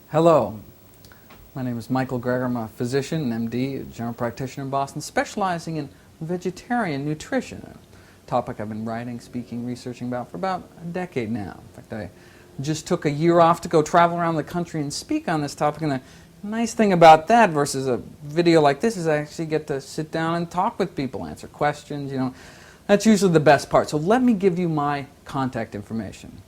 Hello, my name is Michael Greger. I'm a physician, an MD, a general practitioner in Boston, specializing in vegetarian nutrition, a topic I've been writing, speaking, researching about for about a decade now. In fact, I just took a year off to go travel around the country and speak on this topic, and the nice thing about that versus a video like this is I actually get to sit down and talk with people, answer questions, That's usually the best part. So let me give you my contact information.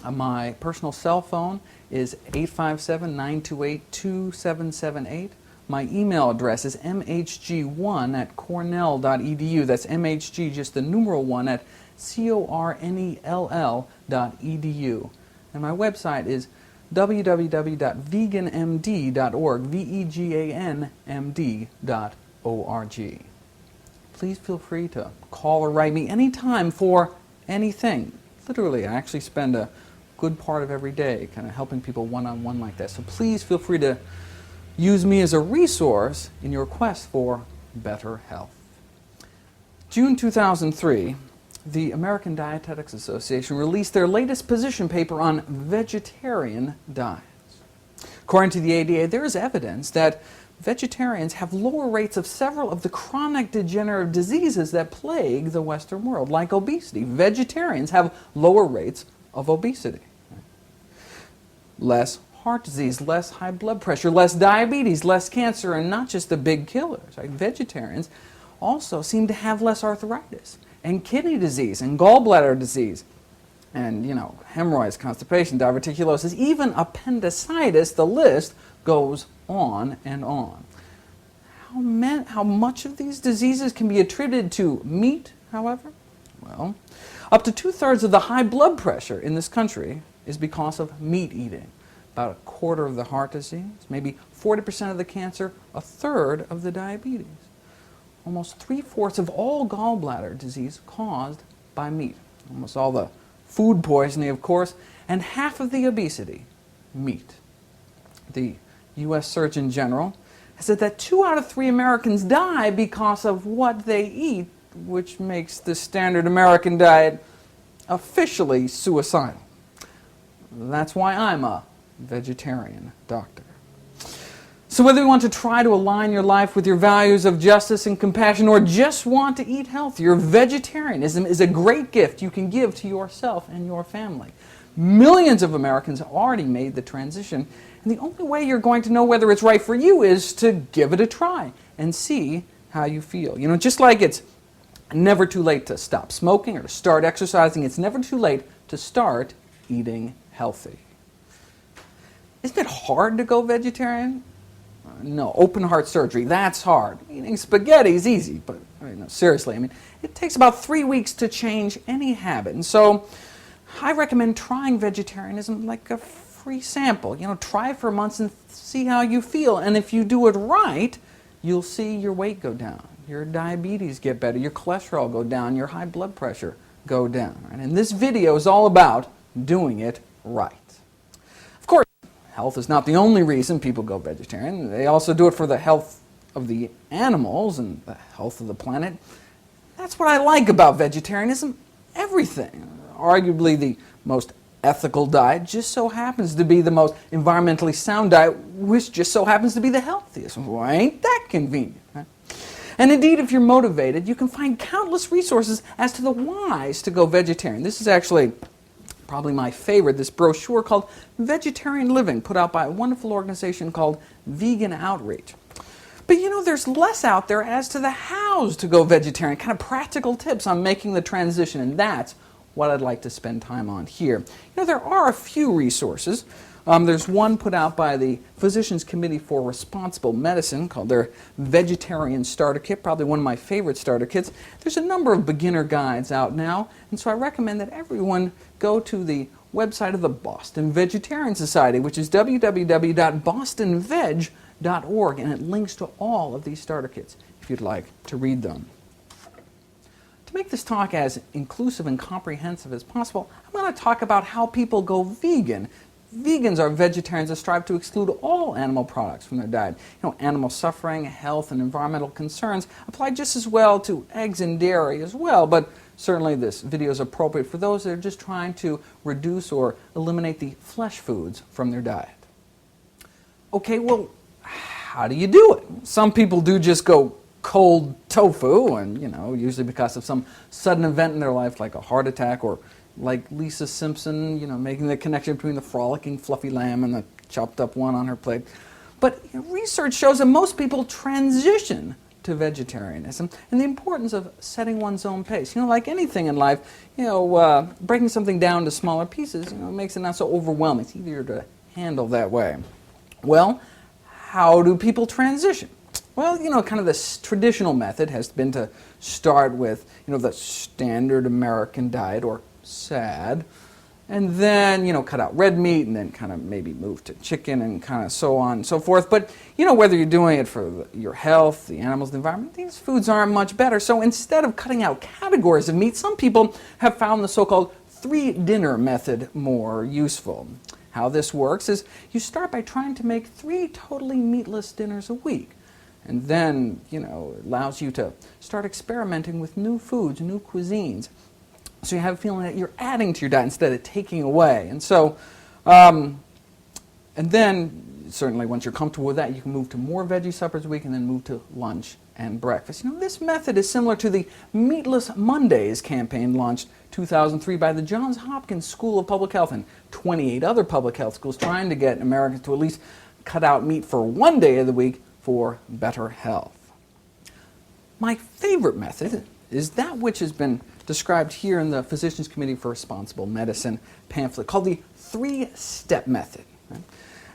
My personal cell phone is 857-928-2778. My email address is mhg1@cornell.edu. That's mhg, just the numeral 1, at cornell.edu. And my website is www.veganmd.org, veganmd.org. Please feel free to call or write me anytime for anything. Literally, I actually spend a good part of every day kind of helping people one-on-one like that. So please feel free to use me as a resource in your quest for better health. June 2003, the American Dietetics Association released their latest position paper on vegetarian diets. According to the ADA, there is evidence that vegetarians have lower rates of several of the chronic degenerative diseases that plague the Western world, like obesity. Vegetarians have lower rates of obesity. Less heart disease, less high blood pressure, less diabetes, less cancer, and not just the big killers. Right? Vegetarians also seem to have less arthritis and kidney disease and gallbladder disease and, hemorrhoids, constipation, diverticulosis, even appendicitis. The list goes on and on. How much of these diseases can be attributed to meat, however? Well, up to 2/3 of the high blood pressure in this country is because of meat eating. About a quarter of the heart disease, maybe 40% of the cancer, a third of the diabetes. Almost 3/4 of all gallbladder disease caused by meat. Almost all the food poisoning, of course, and half of the obesity, meat. The U.S. Surgeon General has said that 2 out of 3 Americans die because of what they eat, which makes the standard American diet officially suicidal. That's why I'm a vegetarian doctor. So whether you want to try to align your life with your values of justice and compassion or just want to eat healthier, vegetarianism is a great gift you can give to yourself and your family. Millions of Americans have already made the transition, and the only way you're going to know whether it's right for you is to give it a try and see how you feel. Just like it's never too late to stop smoking or to start exercising, it's never too late to start eating healthy. Isn't it hard to go vegetarian? No, open heart surgery, that's hard. Eating spaghetti is easy, but seriously, it takes about 3 weeks to change any habit. And so I recommend trying vegetarianism like a free sample. Try it for months and see how you feel. And if you do it right, you'll see your weight go down, your diabetes get better, your cholesterol go down, your high blood pressure go down. Right? And this video is all about doing it right. Of course, health is not the only reason people go vegetarian. They also do it for the health of the animals and the health of the planet. That's what I like about vegetarianism. Everything. Arguably the most ethical diet just so happens to be the most environmentally sound diet, which just so happens to be the healthiest. Well, ain't that convenient? Right? And indeed, if you're motivated, you can find countless resources as to the whys to go vegetarian. This is actually probably my favorite, this brochure called Vegetarian Living, put out by a wonderful organization called Vegan Outreach. But there's less out there as to the hows to go vegetarian, kind of practical tips on making the transition, and that's what I'd like to spend time on here. There are a few resources. There's one put out by the Physicians Committee for Responsible Medicine called their Vegetarian Starter Kit, probably one of my favorite starter kits. There's a number of beginner guides out now, and so I recommend that everyone go to the website of the Boston Vegetarian Society, which is www.bostonveg.org, and it links to all of these starter kits if you'd like to read them. To make this talk as inclusive and comprehensive as possible, I'm going to talk about how people go vegan. Vegans are vegetarians that strive to exclude all animal products from their diet. Animal suffering, health, and environmental concerns apply just as well to eggs and dairy as well, but certainly this video is appropriate for those that are just trying to reduce or eliminate the flesh foods from their diet. Okay, well, how do you do it? Some people do just go cold tofu, and usually because of some sudden event in their life, like a heart attack, or like Lisa Simpson, making the connection between the frolicking fluffy lamb and the chopped up one on her plate. But research shows that most people transition to vegetarianism, and the importance of setting one's own pace. Like anything in life, breaking something down to smaller pieces, makes it not so overwhelming. It's easier to handle that way. Well, how do people transition? Well, kind of this traditional method has been to start with, the standard American diet, or SAD, and then, cut out red meat, and then kind of maybe move to chicken, and kind of so on and so forth. But, whether you're doing it for your health, the animals, the environment, these foods aren't much better. So instead of cutting out categories of meat, some people have found the so-called 3-dinner method more useful. How this works is you start by trying to make 3 totally meatless dinners a week. And then, it allows you to start experimenting with new foods, new cuisines. So you have a feeling that you're adding to your diet instead of taking away. And so, and then, certainly once you're comfortable with that, you can move to more veggie suppers a week and then move to lunch and breakfast. This method is similar to the Meatless Mondays campaign launched 2003 by the Johns Hopkins School of Public Health and 28 other public health schools, trying to get Americans to at least cut out meat for one day of the week for better health. My favorite method is that which has been described here in the Physicians Committee for Responsible Medicine pamphlet, called the 3-step method. Right?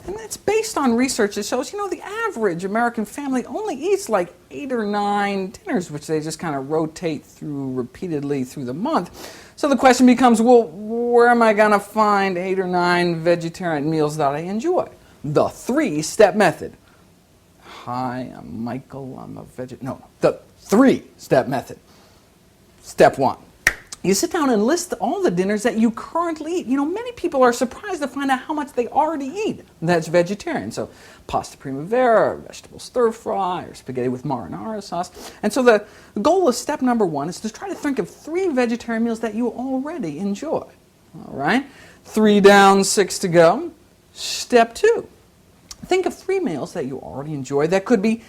And that's based on research that shows, the average American family only eats like 8 or 9 dinners, which they just kind of rotate through repeatedly through the month. So the question becomes, well, where am I going to find 8 or 9 vegetarian meals that I enjoy? The 3-step method. Hi, I'm Michael, I'm a vegetarian. No, the 3-step method. Step 1. You sit down and list all the dinners that you currently eat. Many people are surprised to find out how much they already eat that's vegetarian. So pasta primavera, or vegetable stir fry, or spaghetti with marinara sauce. And so the goal of step number 1 is to try to think of 3 vegetarian meals that you already enjoy. All right? 3 down, 6 to go. Step 2. Think of 3 meals that you already enjoy that could be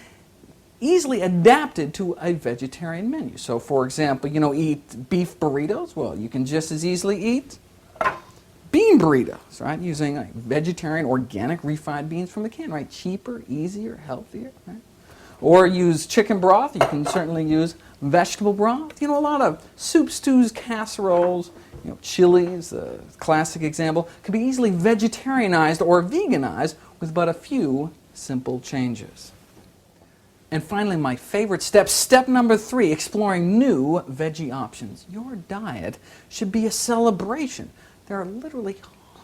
easily adapted to a vegetarian menu. So, for example, eat beef burritos. Well, you can just as easily eat bean burritos, right? Using vegetarian, organic, refined beans from the can, right? Cheaper, easier, healthier, right? Or use chicken broth. You can certainly use vegetable broth. A lot of soup, stews, casseroles, chilies, a classic example, could be easily vegetarianized or veganized with but a few simple changes. And finally, my favorite step number 3, exploring new veggie options. Your diet should be a celebration. There are literally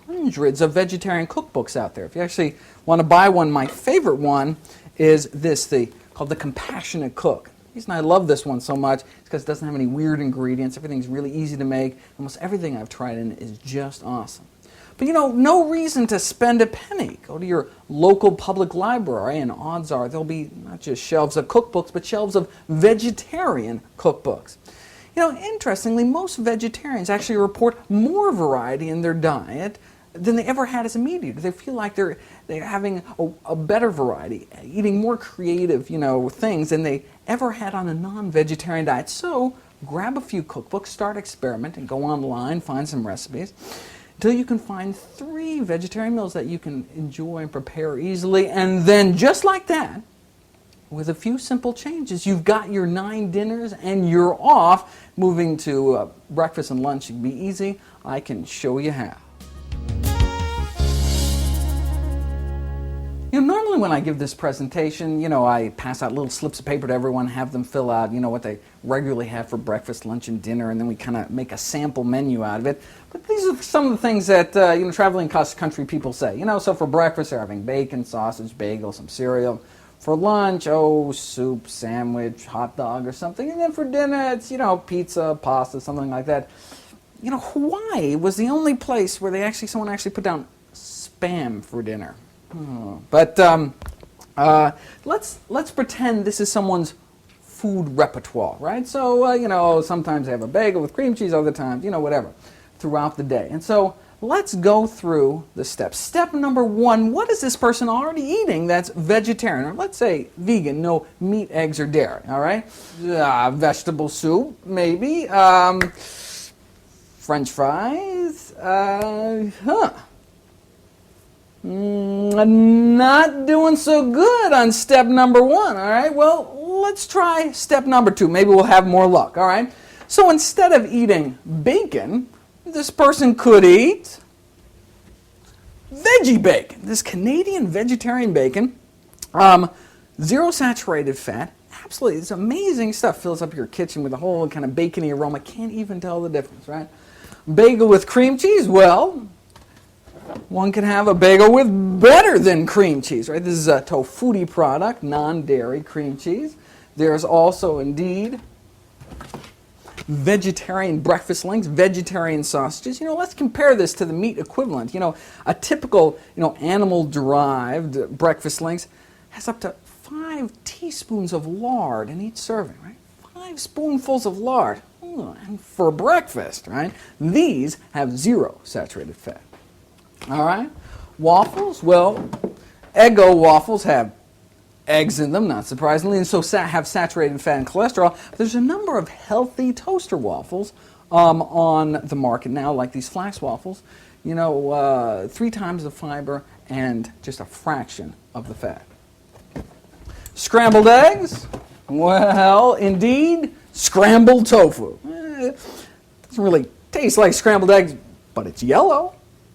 hundreds of vegetarian cookbooks out there. If you actually want to buy one, my favorite one is this, called The Compassionate Cook. The reason I love this one so much is because it doesn't have any weird ingredients. Everything's really easy to make. Almost everything I've tried in it is just awesome. But no reason to spend a penny. Go to your local public library, and odds are there'll be not just shelves of cookbooks, but shelves of vegetarian cookbooks. Interestingly, most vegetarians actually report more variety in their diet than they ever had as a meat eater. They feel like they're having a better variety, eating more creative, things than they ever had on a non-vegetarian diet. So grab a few cookbooks, start experimenting, go online, find some recipes, until you can find 3 vegetarian meals that you can enjoy and prepare easily. And then just like that, with a few simple changes, you've got your 9 dinners and you're off. Moving to breakfast and lunch can be easy. I can show you how. Normally when I give this presentation, I pass out little slips of paper to everyone, have them fill out, what they regularly have for breakfast, lunch, and dinner, and then we kind of make a sample menu out of it. But these are some of the things that, traveling across the country people say. So for breakfast they're having bacon, sausage, bagel, some cereal. For lunch, soup, sandwich, hot dog or something. And then for dinner it's, pizza, pasta, something like that. Hawaii was the only place where someone actually put down Spam for dinner. But let's pretend this is someone's food repertoire, right? So, sometimes they have a bagel with cream cheese, other times, whatever, throughout the day. And so let's go through the steps. Step number 1, what is this person already eating that's vegetarian? Or let's say vegan, no meat, eggs, or dairy, all right? Vegetable soup, maybe. French fries. Not doing so good on step number 1, all right? Well, let's try step number 2. Maybe we'll have more luck, all right? So instead of eating bacon, this person could eat veggie bacon. This Canadian vegetarian bacon, 0 saturated fat. Absolutely, it's amazing stuff. Fills up your kitchen with a whole kind of bacony aroma. Can't even tell the difference, right? Bagel with cream cheese, well, one can have a bagel with better than cream cheese, right? This is a Tofutti product, non-dairy cream cheese. There's also, indeed, vegetarian breakfast links, vegetarian sausages. Let's compare this to the meat equivalent. A typical, animal-derived breakfast links has up to 5 teaspoons of lard in each serving, right? 5 spoonfuls of lard. And for breakfast, right? These have 0 saturated fat. All right? Waffles, well, Eggo waffles have eggs in them, not surprisingly, and so have saturated fat and cholesterol. But there's a number of healthy toaster waffles on the market now, like these flax waffles. 3 times the fiber and just a fraction of the fat. Scrambled eggs? Well, indeed, scrambled tofu. Doesn't really taste like scrambled eggs, but it's yellow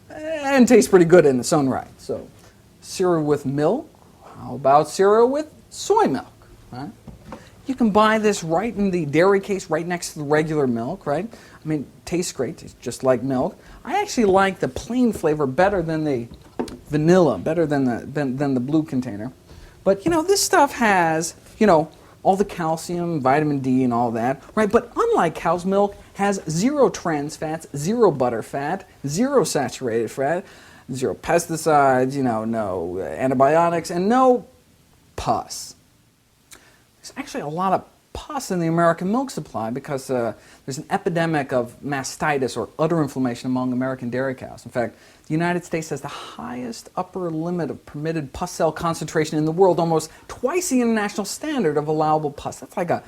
and tastes pretty good in its own right. So, cereal with milk. How about cereal with soy milk? Right? You can buy this right in the dairy case, right next to the regular milk, right? I mean, tastes great. It's just like milk. I actually like the plain flavor better than the vanilla, better than the blue container. But, this stuff has, all the calcium, vitamin D, and all that, right? But unlike cow's milk, has 0 trans fats, 0 butter fat, 0 saturated fat, 0 pesticides, no antibiotics, and no pus. There's actually a lot of pus in the American milk supply because there's an epidemic of mastitis or udder inflammation among American dairy cows. In fact, the United States has the highest upper limit of permitted pus cell concentration in the world, almost twice the international standard of allowable pus. That's like a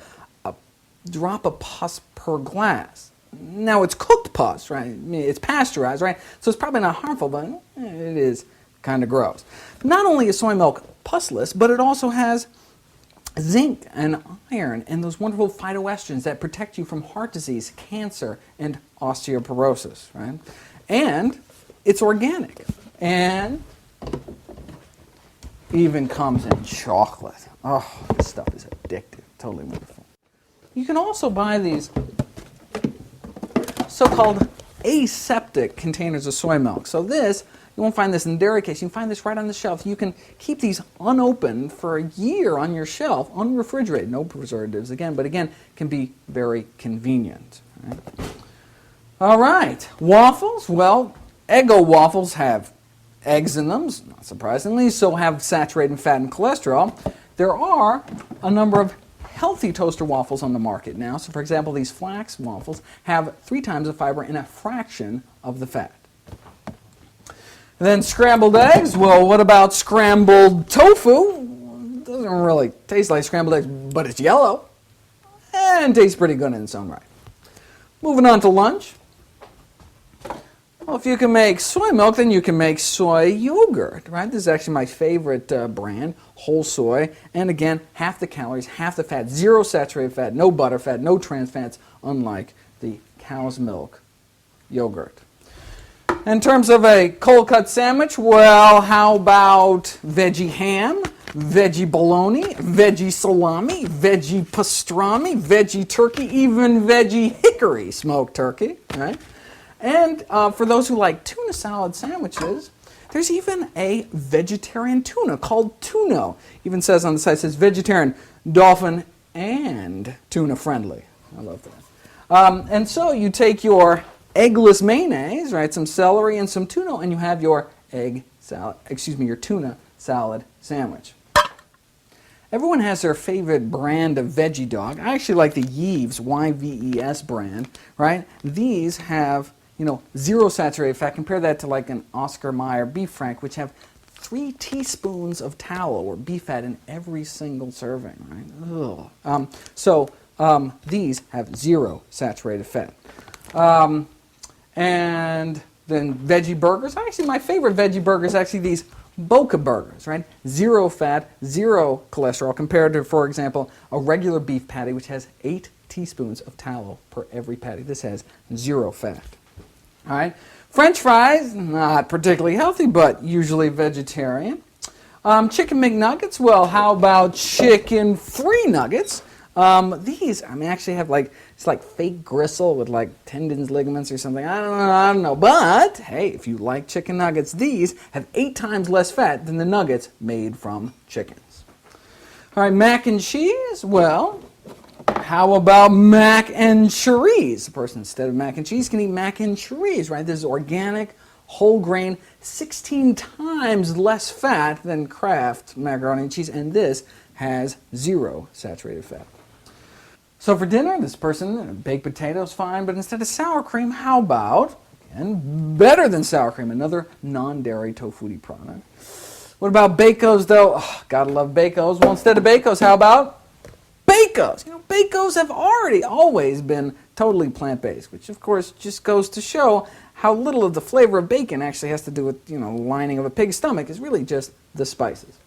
drop of pus per glass. Now, it's cooked pus, right? I mean, it's pasteurized, right? So it's probably not harmful, but it is kind of gross. Not only is soy milk pusless, but it also has zinc and iron and those wonderful phytoestrogens that protect you from heart disease, cancer, and osteoporosis, right? And it's organic. And even comes in chocolate. Oh, this stuff is addictive. Totally wonderful. You can also buy these so-called aseptic containers of soy milk. So this, you won't find this in the dairy case. You can find this right on the shelf. You can keep these unopened for a year on your shelf, unrefrigerated, no preservatives again, but again, can be very convenient. Right? All right, waffles. Well, Eggo waffles have eggs in them, not surprisingly, so have saturated fat and cholesterol. There are a number of healthy toaster waffles on the market now. So, for example, these flax waffles have 3 times the fiber and a fraction of the fat. And then scrambled eggs. Well, what about scrambled tofu? Doesn't really taste like scrambled eggs, but it's yellow and tastes pretty good in its own right. Moving on to lunch. Well, if you can make soy milk, then you can make soy yogurt, right? This is actually my favorite brand, whole soy. And again, half the calories, half the fat, 0 saturated fat, no butter fat, no trans fats, unlike the cow's milk yogurt. In terms of a cold cut sandwich, well, how about veggie ham, veggie bologna, veggie salami, veggie pastrami, veggie turkey, even veggie hickory smoked turkey, right? And for those who like tuna salad sandwiches, there's even a vegetarian tuna called Tuno. Even says on the site, says vegetarian, dolphin, and tuna friendly. I love that. And so you take your eggless mayonnaise, right, some celery and some tuna, and you have your your tuna salad sandwich. Everyone has their favorite brand of veggie dog. I actually like the Yves, Y-V-E-S brand, right? These have, zero saturated fat. Compare that to like an Oscar Mayer beef frank, which have 3 teaspoons of tallow or beef fat in every single serving, right? These have zero saturated fat. And then veggie burgers. Actually, my favorite veggie burger is actually these Boca burgers, right? Zero fat, zero cholesterol, compared to, for example, a regular beef patty, which has 8 teaspoons of tallow per every patty. This has zero fat. All right. French fries, not particularly healthy, but usually vegetarian. Chicken McNuggets, well, how about chicken-free nuggets? These, actually have it's like fake gristle with like tendons, ligaments, or something. I don't know. But, hey, if you like chicken nuggets, these have 8 times less fat than the nuggets made from chickens. All right, mac and cheese, well, how about mac and cheese? The person, instead of mac and cheese, can eat mac and cheese, right? This is organic, whole grain, 16 times less fat than Kraft macaroni and cheese, and this has zero saturated fat. So for dinner, this person, baked potatoes, fine, but instead of sour cream, how about, and better than sour cream, another non-dairy tofu product. What about Bakos, though? Oh, gotta love Bakos. Well, instead of Bakos, how about Bakos? Bakos have always been totally plant-based, which of course just goes to show how little of the flavor of bacon actually has to do with, lining of a pig's stomach. It's really just the spices.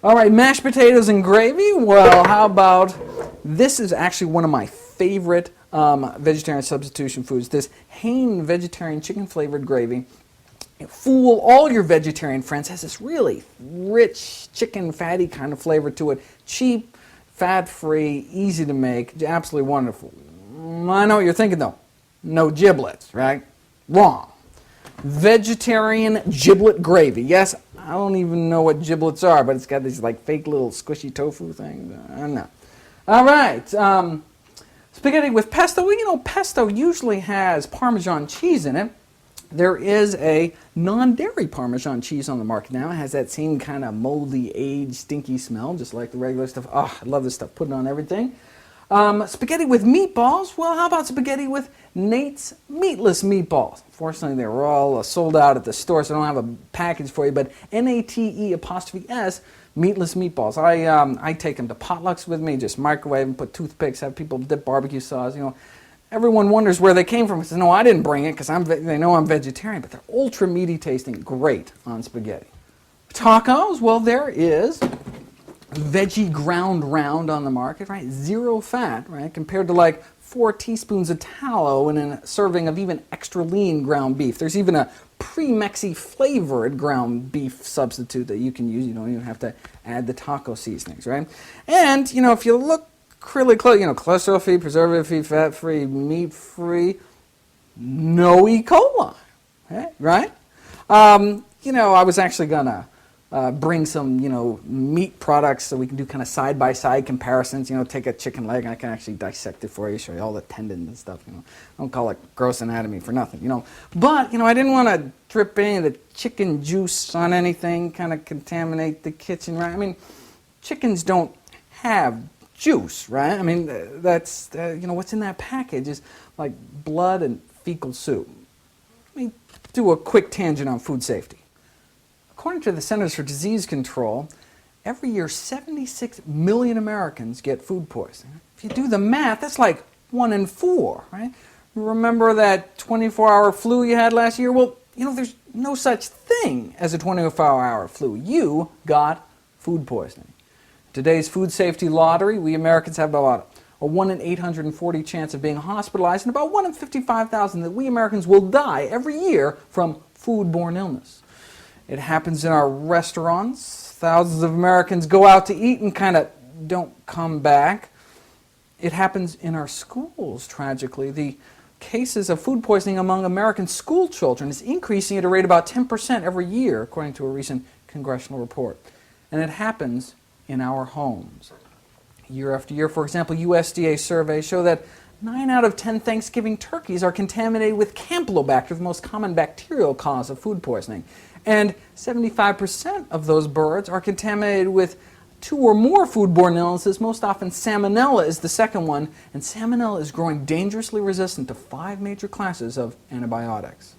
All right, mashed potatoes and gravy. Well, how about, this is actually one of my favorite vegetarian substitution foods, this Hain vegetarian chicken-flavored gravy. Fool all your vegetarian friends. Has this really rich chicken fatty kind of flavor to it. Cheap, fat-free, easy to make, absolutely wonderful. I know what you're thinking, though. No giblets, right? Wrong. Vegetarian giblet gravy. Yes, I don't even know what giblets are, but it's got these like fake little squishy tofu things. I don't know. All right. Spaghetti with pesto. Well, pesto usually has Parmesan cheese in it. There is a non-dairy Parmesan cheese on the market now. It has that same kind of moldy, aged, stinky smell, just like the regular stuff. Oh, I love this stuff. Put it on everything. Spaghetti with meatballs. Well, how about spaghetti with Nate's Meatless Meatballs? Fortunately, they were all sold out at the store, so I don't have a package for you, but NATE''S Meatless Meatballs. I take them to potlucks with me, just microwave them, put toothpicks, have people dip barbecue sauce, Everyone wonders where they came from. I said, no, I didn't bring it because they know I'm vegetarian, but they're ultra meaty tasting, great on spaghetti. Tacos, well, there is veggie ground round on the market, right? Zero fat, right? Compared to like 4 teaspoons of tallow in a serving of even extra lean ground beef. There's even a pre-Mexi flavored ground beef substitute that you can use. You don't even have to add the taco seasonings, right? And, if you look really close, cholesterol-free, preservative-free, fat-free, meat-free, no E. coli, right? I was actually going to bring some, meat products so we can do kind of side-by-side comparisons. Take a chicken leg and I can actually dissect it for you, show you all the tendons and stuff. Don't call it gross anatomy for nothing. But I didn't want to drip any of the chicken juice on anything, kind of contaminate the kitchen, right? Chickens don't have juice, right? That's what's in that package is like blood and fecal soup. Let me do a quick tangent on food safety. According to the Centers for Disease Control, every year 76 million Americans get food poisoning. If you do the math, that's like 1 in 4, right? Remember that 24-hour flu you had last year? Well, there's no such thing as a 24-hour flu. You got food poisoning. Today's food safety lottery, we Americans have about a 1 in 840 chance of being hospitalized and about 1 in 55,000 that we Americans will die every year from foodborne illness. It happens in our restaurants. Thousands of Americans go out to eat and kind of don't come back. It happens in our schools, tragically. The cases of food poisoning among American school children is increasing at a rate of about 10% every year, according to a recent congressional report. And it happens in our homes. Year after year, for example, USDA surveys show that 9 out of 10 Thanksgiving turkeys are contaminated with Campylobacter, the most common bacterial cause of food poisoning. And 75% of those birds are contaminated with two or more foodborne illnesses, most often salmonella is the second one, and salmonella is growing dangerously resistant to 5 major classes of antibiotics.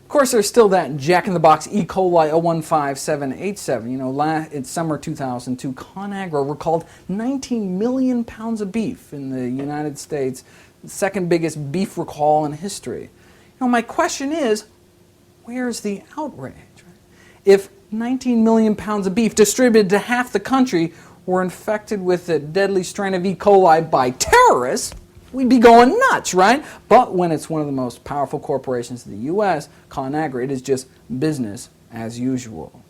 Of course, there's still that jack-in-the-box E. coli 015787. In summer 2002, ConAgra recalled 19 million pounds of beef in the United States, the second biggest beef recall in history. My question is, where's the outrage? If 19 million pounds of beef distributed to half the country were infected with the deadly strain of E. coli by terrorists, we'd be going nuts, right? But when it's one of the most powerful corporations in the U.S., ConAgra, it is just business as usual.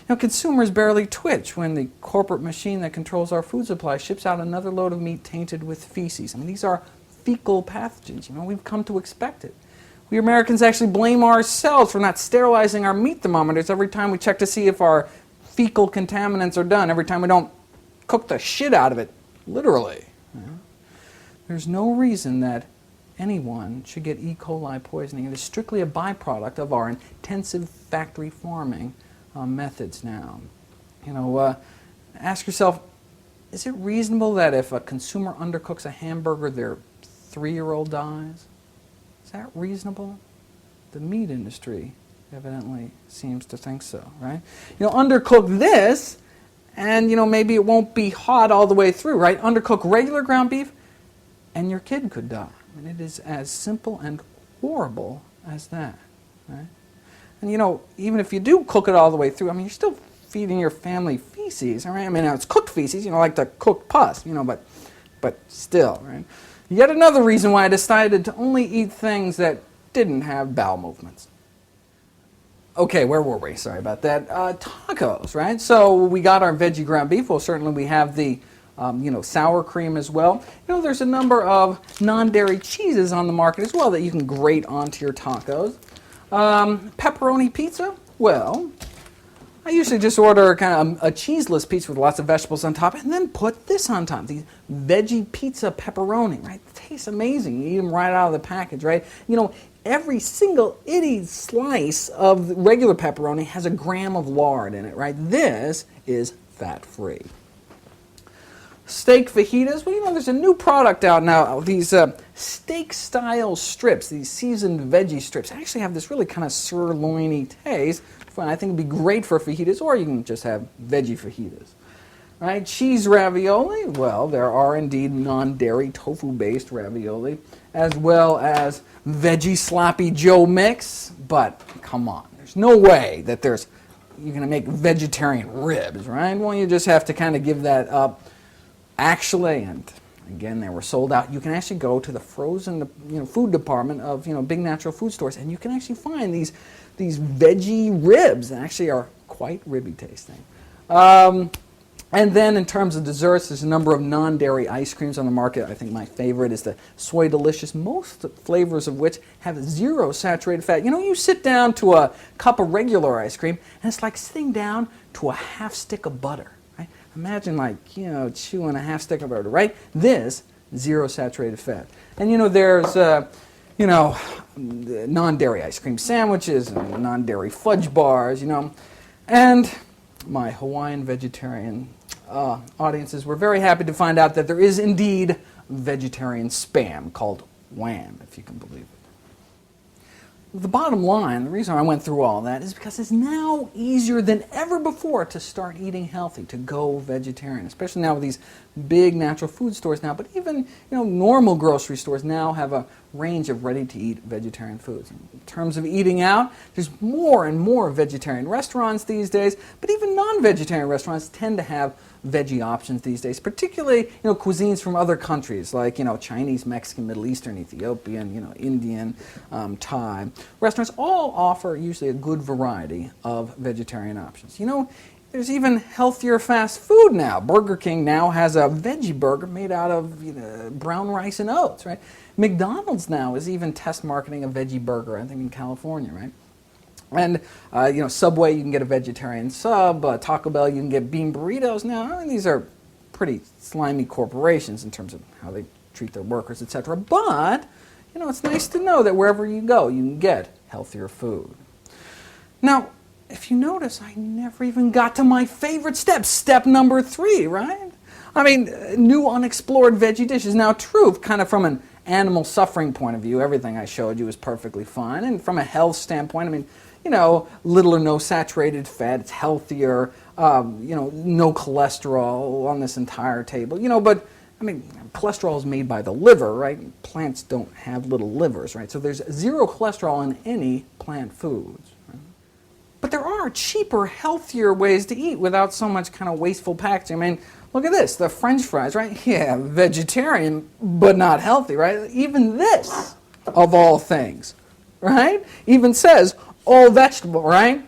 Consumers barely twitch when the corporate machine that controls our food supply ships out another load of meat tainted with feces. These are fecal pathogens. We've come to expect it. We Americans actually blame ourselves for not sterilizing our meat thermometers every time we check to see if our fecal contaminants are done, every time we don't cook the shit out of it, literally. There's no reason that anyone should get E. coli poisoning. It is strictly a byproduct of our intensive factory farming methods now. Ask yourself, is it reasonable that if a consumer undercooks a hamburger, their 3-year-old dies? Is that reasonable? The meat industry evidently seems to think so, right? Undercook this, and maybe it won't be hot all the way through, right? Undercook regular ground beef, and your kid could die. It is as simple and horrible as that, right? And even if you do cook it all the way through, you're still feeding your family feces, all right? It's cooked feces, like the cooked pus, but still, right? Yet another reason why I decided to only eat things that didn't have bowel movements. Okay, where were we? Sorry about that. Tacos, right? So we got our veggie ground beef. Well, certainly we have the sour cream as well. There's a number of non-dairy cheeses on the market as well that you can grate onto your tacos. Pepperoni pizza? Well, I usually just order kind of a cheeseless pizza with lots of vegetables on top and then put this on top, these veggie pizza pepperoni, right? It tastes amazing. You eat them right out of the package, right? Every single itty slice of regular pepperoni has a gram of lard in it, right? This is fat-free. Steak fajitas, well, there's a new product out now, these steak-style strips, these seasoned veggie strips, actually have this really kind of sirloin-y taste. I think it'd be great for fajitas, or you can just have veggie fajitas. Right? Cheese ravioli, well, there are indeed non-dairy tofu-based ravioli, as well as veggie sloppy Joe mix, but come on, there's no way that you're going to make vegetarian ribs, right? Well, you just have to kind of give that up. Actually, and again, they were sold out. You can actually go to the frozen, food department of, big natural food stores, and you can actually find these veggie ribs that actually are quite ribby tasting. And then in terms of desserts, there's a number of non-dairy ice creams on the market. I think my favorite is the Soy Delicious, most flavors of which have 0 saturated fat. You sit down to a cup of regular ice cream, and it's like sitting down to a half stick of butter. Imagine chewing a half stick of butter, right? This, 0 saturated fat. And there's, non-dairy ice cream sandwiches and non-dairy fudge bars, And my Hawaiian vegetarian audiences were very happy to find out that there is indeed vegetarian Spam called Wham, if you can believe it. The bottom line, the reason I went through all that is because it's now easier than ever before to start eating healthy, to go vegetarian, especially now with these big natural food stores now, but even normal grocery stores now have a range of ready-to-eat vegetarian foods. In terms of eating out, there's more and more vegetarian restaurants these days, but even non-vegetarian restaurants tend to have veggie options these days, particularly cuisines from other countries like Chinese, Mexican, Middle Eastern, Ethiopian, Indian, Thai. Restaurants all offer usually a good variety of vegetarian options. There's even healthier fast food now. Burger King now has a veggie burger made out of brown rice and oats, right? McDonald's now is even test marketing a veggie burger, I think in California, right? And, Subway, you can get a vegetarian sub. Taco Bell, you can get bean burritos now. These are pretty slimy corporations in terms of how they treat their workers, etc. But, it's nice to know that wherever you go, you can get healthier food. Now, if you notice, I never even got to my favorite step, step number 3, right? I mean, new unexplored veggie dishes. Now, true, kind of from an animal suffering point of view, everything I showed you is perfectly fine. And from a health standpoint, I mean, little or no saturated fat, it's healthier, no cholesterol on this entire table, but I mean, cholesterol is made by the liver, right? Plants don't have little livers, right? So there's 0 cholesterol in any plant foods. Right? But there are cheaper, healthier ways to eat without so much kind of wasteful packaging. I mean, look at this, the French fries, right? Yeah, vegetarian, but not healthy, right? Even this, of all things, right? Even says all vegetable, right?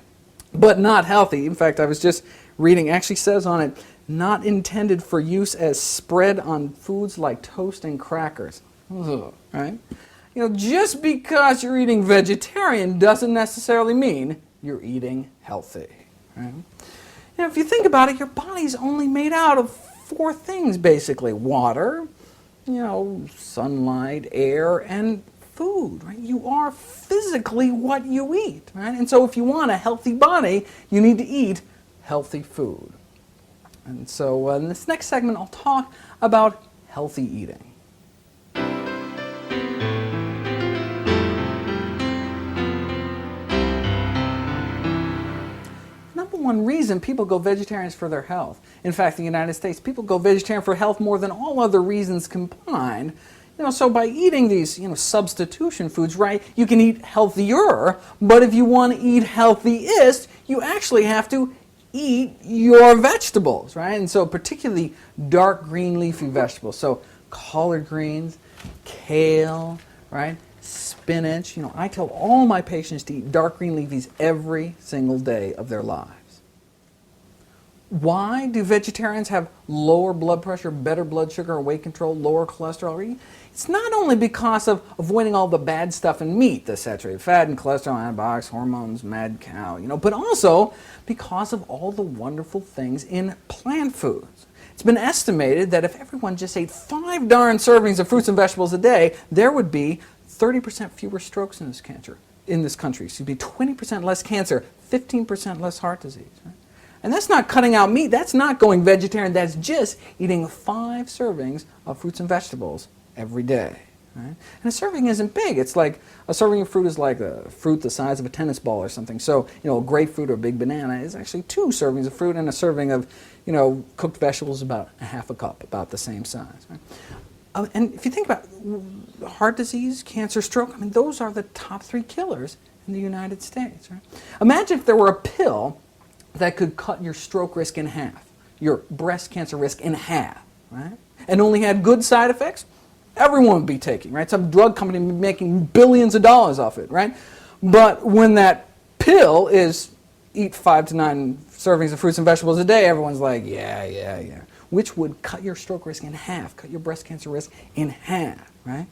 But not healthy. In fact, I was just reading, actually says on it, not intended for use as spread on foods like toast and crackers. Ugh, right? Just because you're eating vegetarian doesn't necessarily mean you're eating healthy. Right? If you think about it, your body's only made out of 4 things, basically. Water, sunlight, air, and food. Right? You are physically what you eat. Right? And so if you want a healthy body, you need to eat healthy food. And so in this next segment, I'll talk about healthy eating. Number one reason people go vegetarian is for their health. In fact, in the United States, people go vegetarian for health more than all other reasons combined. So by eating these, substitution foods, right, you can eat healthier, but if you want to eat healthiest, you actually have to eat your vegetables, right? And so particularly dark green leafy vegetables. So collard greens, kale, right? Spinach. I tell all my patients to eat dark green leafies every single day of their lives. Why do vegetarians have lower blood pressure, better blood sugar, weight control, lower cholesterol? It's not only because of avoiding all the bad stuff in meat, the saturated fat and cholesterol, antibiotics, hormones, mad cow, but also because of all the wonderful things in plant foods. It's been estimated that if everyone just ate 5 darn servings of fruits and vegetables a day, there would be 30% fewer strokes in this country. So you'd be 20% less cancer, 15% less heart disease. Right? And that's not cutting out meat. That's not going vegetarian. That's just eating 5 servings of fruits and vegetables every day. Right? And a serving isn't big. It's like a serving of fruit is like a fruit the size of a tennis ball or something. So, a grapefruit or a big banana is actually 2 servings of fruit, and a serving of, cooked vegetables is about a half a cup, about the same size. Right? And if you think about heart disease, cancer, stroke, those are the top 3 killers in the United States. Right? Imagine if there were a pill that could cut your stroke risk in half, your breast cancer risk in half, right? And only had good side effects. Everyone would be taking, right? Some drug company would be making billions of dollars off it, right? But when that pill is eat 5 to 9 servings of fruits and vegetables a day, everyone's like, yeah. Which would cut your stroke risk in half, cut your breast cancer risk in half, right?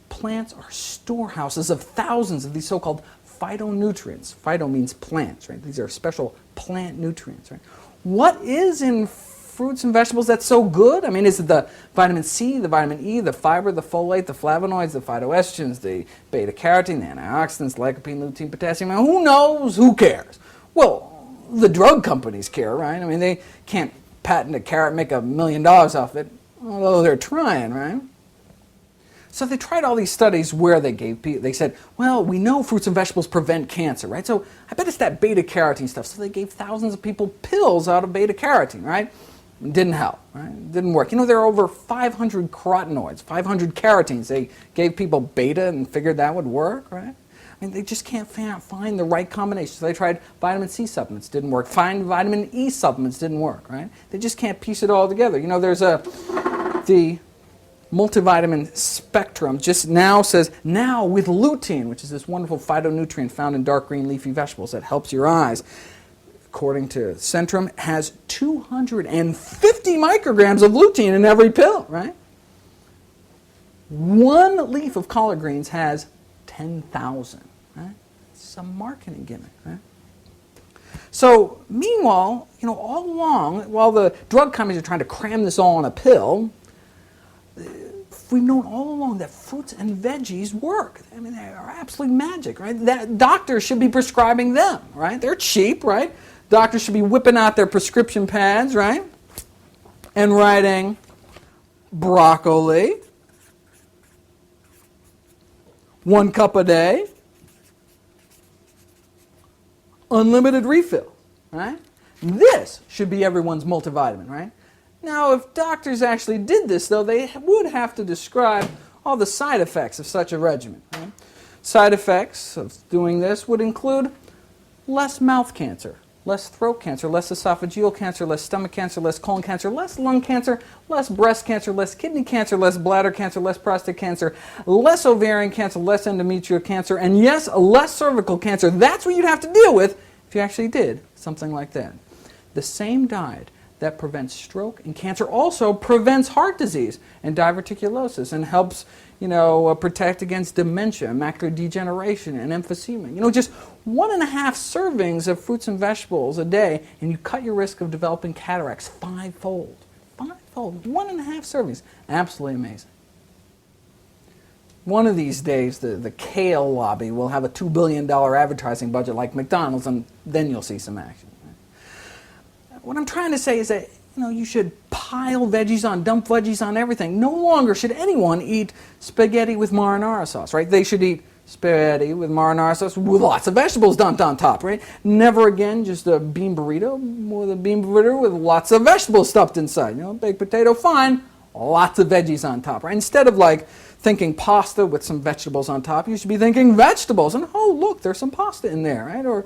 Plants are storehouses of thousands of these so-called phytonutrients. Phyto means plants, right? These are special plant nutrients, right? What is in fruits and vegetables that's so good? Is it the vitamin C, the vitamin E, the fiber, the folate, the flavonoids, the phytoestrogens, the beta-carotene, the antioxidants, lycopene, lutein, potassium? Who knows? Who cares? Well, the drug companies care, right? They can't patent a carrot, make $1 million off it, although they're trying, right? So they tried all these studies where they said, well, we know fruits and vegetables prevent cancer, right? So I bet it's that beta-carotene stuff. So they gave thousands of people pills out of beta-carotene, right? It didn't help, right? It didn't work. There are over 500 carotenoids, 500 carotenes. They gave people beta and figured that would work, right? They just can't find the right combination. So they tried vitamin C supplements, didn't work. Find vitamin E supplements, didn't work, right? They just can't piece it all together. There's the multivitamin spectrum just now says, now with lutein, which is this wonderful phytonutrient found in dark green leafy vegetables that helps your eyes, according to Centrum, has 250 micrograms of lutein in every pill, right? 1 leaf of collard greens has 10,000, right? It's a marketing gimmick, right? So, meanwhile, all along, while the drug companies are trying to cram this all in a pill, we've known all along that fruits and veggies work. I mean, they are absolutely magic, right? That doctors should be prescribing them, right? They're cheap, right? Doctors should be whipping out their prescription pads, right? And writing broccoli, 1 cup a day, unlimited refill, right? This should be everyone's multivitamin, right? Now, if doctors actually did this, though, they would have to describe all the side effects of such a regimen. Right? Side effects of doing this would include less mouth cancer, less throat cancer, less esophageal cancer, less stomach cancer, less colon cancer, less lung cancer, less breast cancer, less kidney cancer, less bladder cancer, less prostate cancer, less ovarian cancer, less endometrial cancer, and yes, less cervical cancer. That's what you'd have to deal with if you actually did something like that. The same diet that prevents stroke and cancer also prevents heart disease and diverticulosis and helps, protect against dementia, macular degeneration, and emphysema. Just 1.5 servings of fruits and vegetables a day, and you cut your risk of developing cataracts fivefold. 1.5 servings. Absolutely amazing. One of these days, the kale lobby will have a $2 billion advertising budget like McDonald's, and then you'll see some action. What I'm trying to say is that you should pile veggies on, dump veggies on everything. No longer should anyone eat spaghetti with marinara sauce, right? They should eat spaghetti with marinara sauce with lots of vegetables dumped on top, right? Never again just a bean burrito with lots of vegetables stuffed inside. Baked potato, fine, lots of veggies on top, right? Instead of thinking pasta with some vegetables on top, you should be thinking vegetables. And oh, look, there's some pasta in there, right? Or,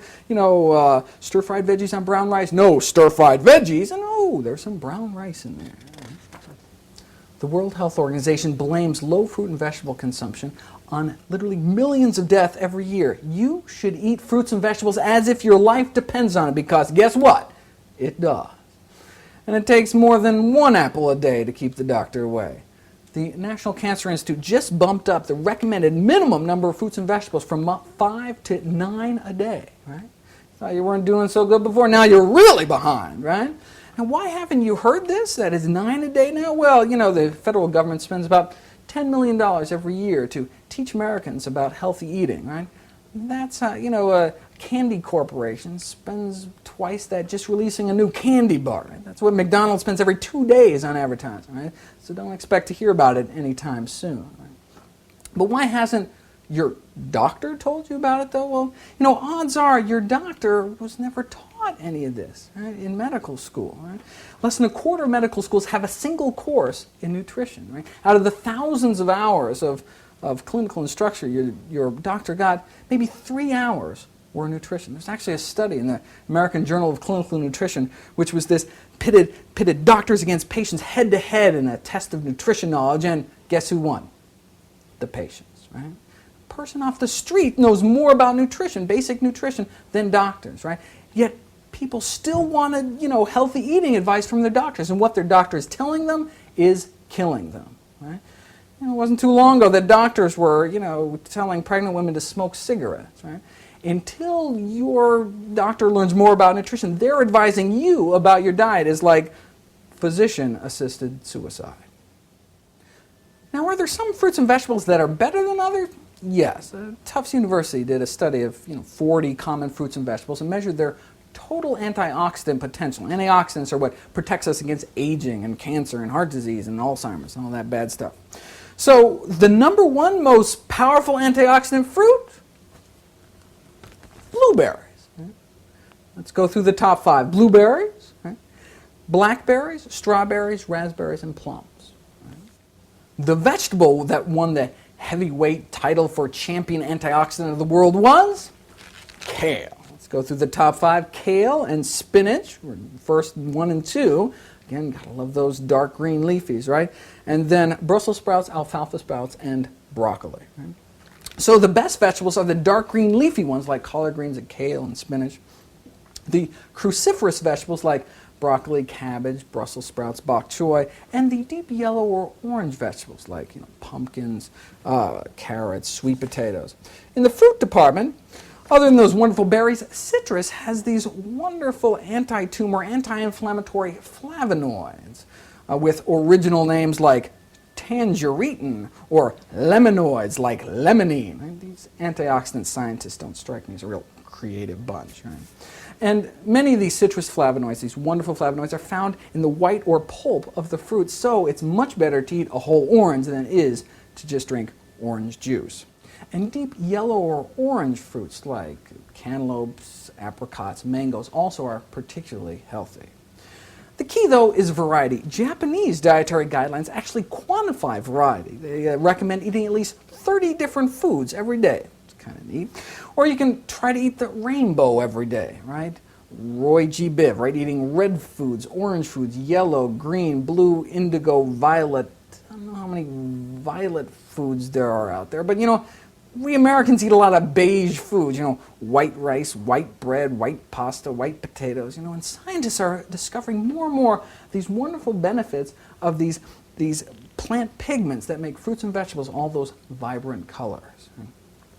stir-fried veggies on brown rice. No, stir-fried veggies. And oh, there's some brown rice in there. The World Health Organization blames low fruit and vegetable consumption on literally millions of deaths every year. You should eat fruits and vegetables as if your life depends on it, because guess what? It does. And it takes more than 1 apple a day to keep the doctor away. The National Cancer Institute just bumped up the recommended minimum number of fruits and vegetables from 5 to 9 a day, right? Thought you weren't doing so good before, now you're really behind, right? And why haven't you heard this? That is 9 a day now? Well, the federal government spends about $10 million every year to teach Americans about healthy eating, right? That's how, a candy corporation spends twice that just releasing a new candy bar. Right? That's what McDonald's spends every 2 days on advertising, right? So don't expect to hear about it anytime soon. Right? But why hasn't your doctor told you about it, though? Well, odds are your doctor was never taught any of this, right, in medical school. Right? Less than a quarter of medical schools have a single course in nutrition. Right? Out of the thousands of hours of clinical instruction your doctor got, maybe 3 hours were nutrition. There's actually a study in the American Journal of Clinical Nutrition, which was this pitted doctors against patients head-to-head in a test of nutrition knowledge, and guess who won? The patients, right? A person off the street knows more about nutrition, basic nutrition, than doctors, right? Yet people still wanted, healthy eating advice from their doctors, and what their doctor is telling them is killing them, right? It wasn't too long ago that doctors were, telling pregnant women to smoke cigarettes, right? Until your doctor learns more about nutrition, they're advising you about your diet is like physician-assisted suicide. Now, are there some fruits and vegetables that are better than others? Yes. Tufts University did a study of 40 common fruits and vegetables and measured their total antioxidant potential. Antioxidants are what protects us against aging and cancer and heart disease and Alzheimer's and all that bad stuff. So the number one most powerful antioxidant fruit? Blueberries. Right? Let's go through the top 5. Blueberries, right? Blackberries, strawberries, raspberries, and plums. Right? The vegetable that won the heavyweight title for champion antioxidant of the world was kale. Let's go through the top 5. Kale and spinach were first 1 and 2. Again, gotta love those dark green leafies, right? And then Brussels sprouts, alfalfa sprouts, and broccoli. Right? So the best vegetables are the dark green leafy ones like collard greens and kale and spinach. The cruciferous vegetables like broccoli, cabbage, Brussels sprouts, bok choy, and the deep yellow or orange vegetables like pumpkins, carrots, sweet potatoes. In the fruit department, other than those wonderful berries, citrus has these wonderful anti-tumor, anti-inflammatory flavonoids with original names like tangerine, or lemonoids like limonene. Right? These antioxidant scientists don't strike me as a real creative bunch. Right? And many of these citrus flavonoids, these wonderful flavonoids, are found in the white or pulp of the fruit, so it's much better to eat a whole orange than it is to just drink orange juice. And deep yellow or orange fruits like cantaloupes, apricots, mangoes also are particularly healthy. The key, though, is variety. Japanese dietary guidelines actually quantify variety. They recommend eating at least 30 different foods every day. It's kind of neat. Or you can try to eat the rainbow every day, right? Roy G. Biv, right? Eating red foods, orange foods, yellow, green, blue, indigo, violet. I don't know how many violet foods there are out there, but we Americans eat a lot of beige foods, white rice, white bread, white pasta, white potatoes, and scientists are discovering more and more these wonderful benefits of these plant pigments that make fruits and vegetables all those vibrant colors.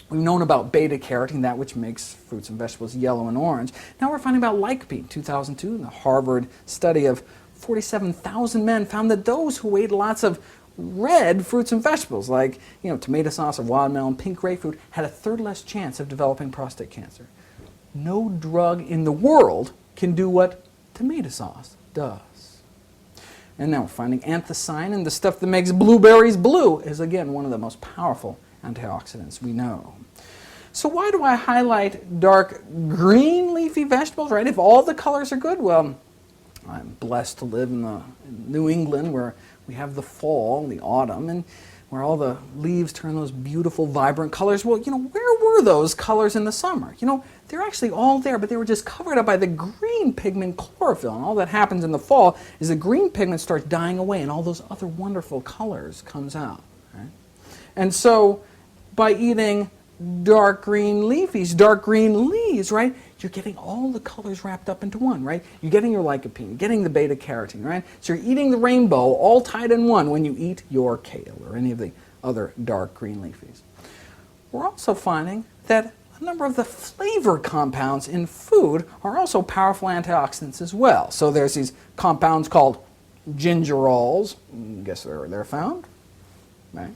We've known about beta-carotene, that which makes fruits and vegetables yellow and orange. Now we're finding about lycopene. 2002, the Harvard study of 47,000 men found that those who ate lots of red fruits and vegetables, like tomato sauce or watermelon, pink grapefruit, had a third less chance of developing prostate cancer. No drug in the world can do what tomato sauce does. And now we're finding anthocyanin, the stuff that makes blueberries blue, is again one of the most powerful antioxidants we know. So why do I highlight dark green leafy vegetables, right? If all the colors are good, well, I'm blessed to live in New England where we have the fall, the autumn, and where all the leaves turn those beautiful, vibrant colors. Well, where were those colors in the summer? They're actually all there, but they were just covered up by the green pigment chlorophyll. And all that happens in the fall is the green pigment starts dying away, and all those other wonderful colors comes out. Right? And so, by eating dark green leafies, dark green leaves, right? You're getting all the colors wrapped up into one, right? You're getting your lycopene, getting the beta-carotene, right? So you're eating the rainbow all tied in one when you eat your kale or any of the other dark green leafies. We're also finding that a number of the flavor compounds in food are also powerful antioxidants as well. So there's these compounds called gingerols. Guess where they're found, right?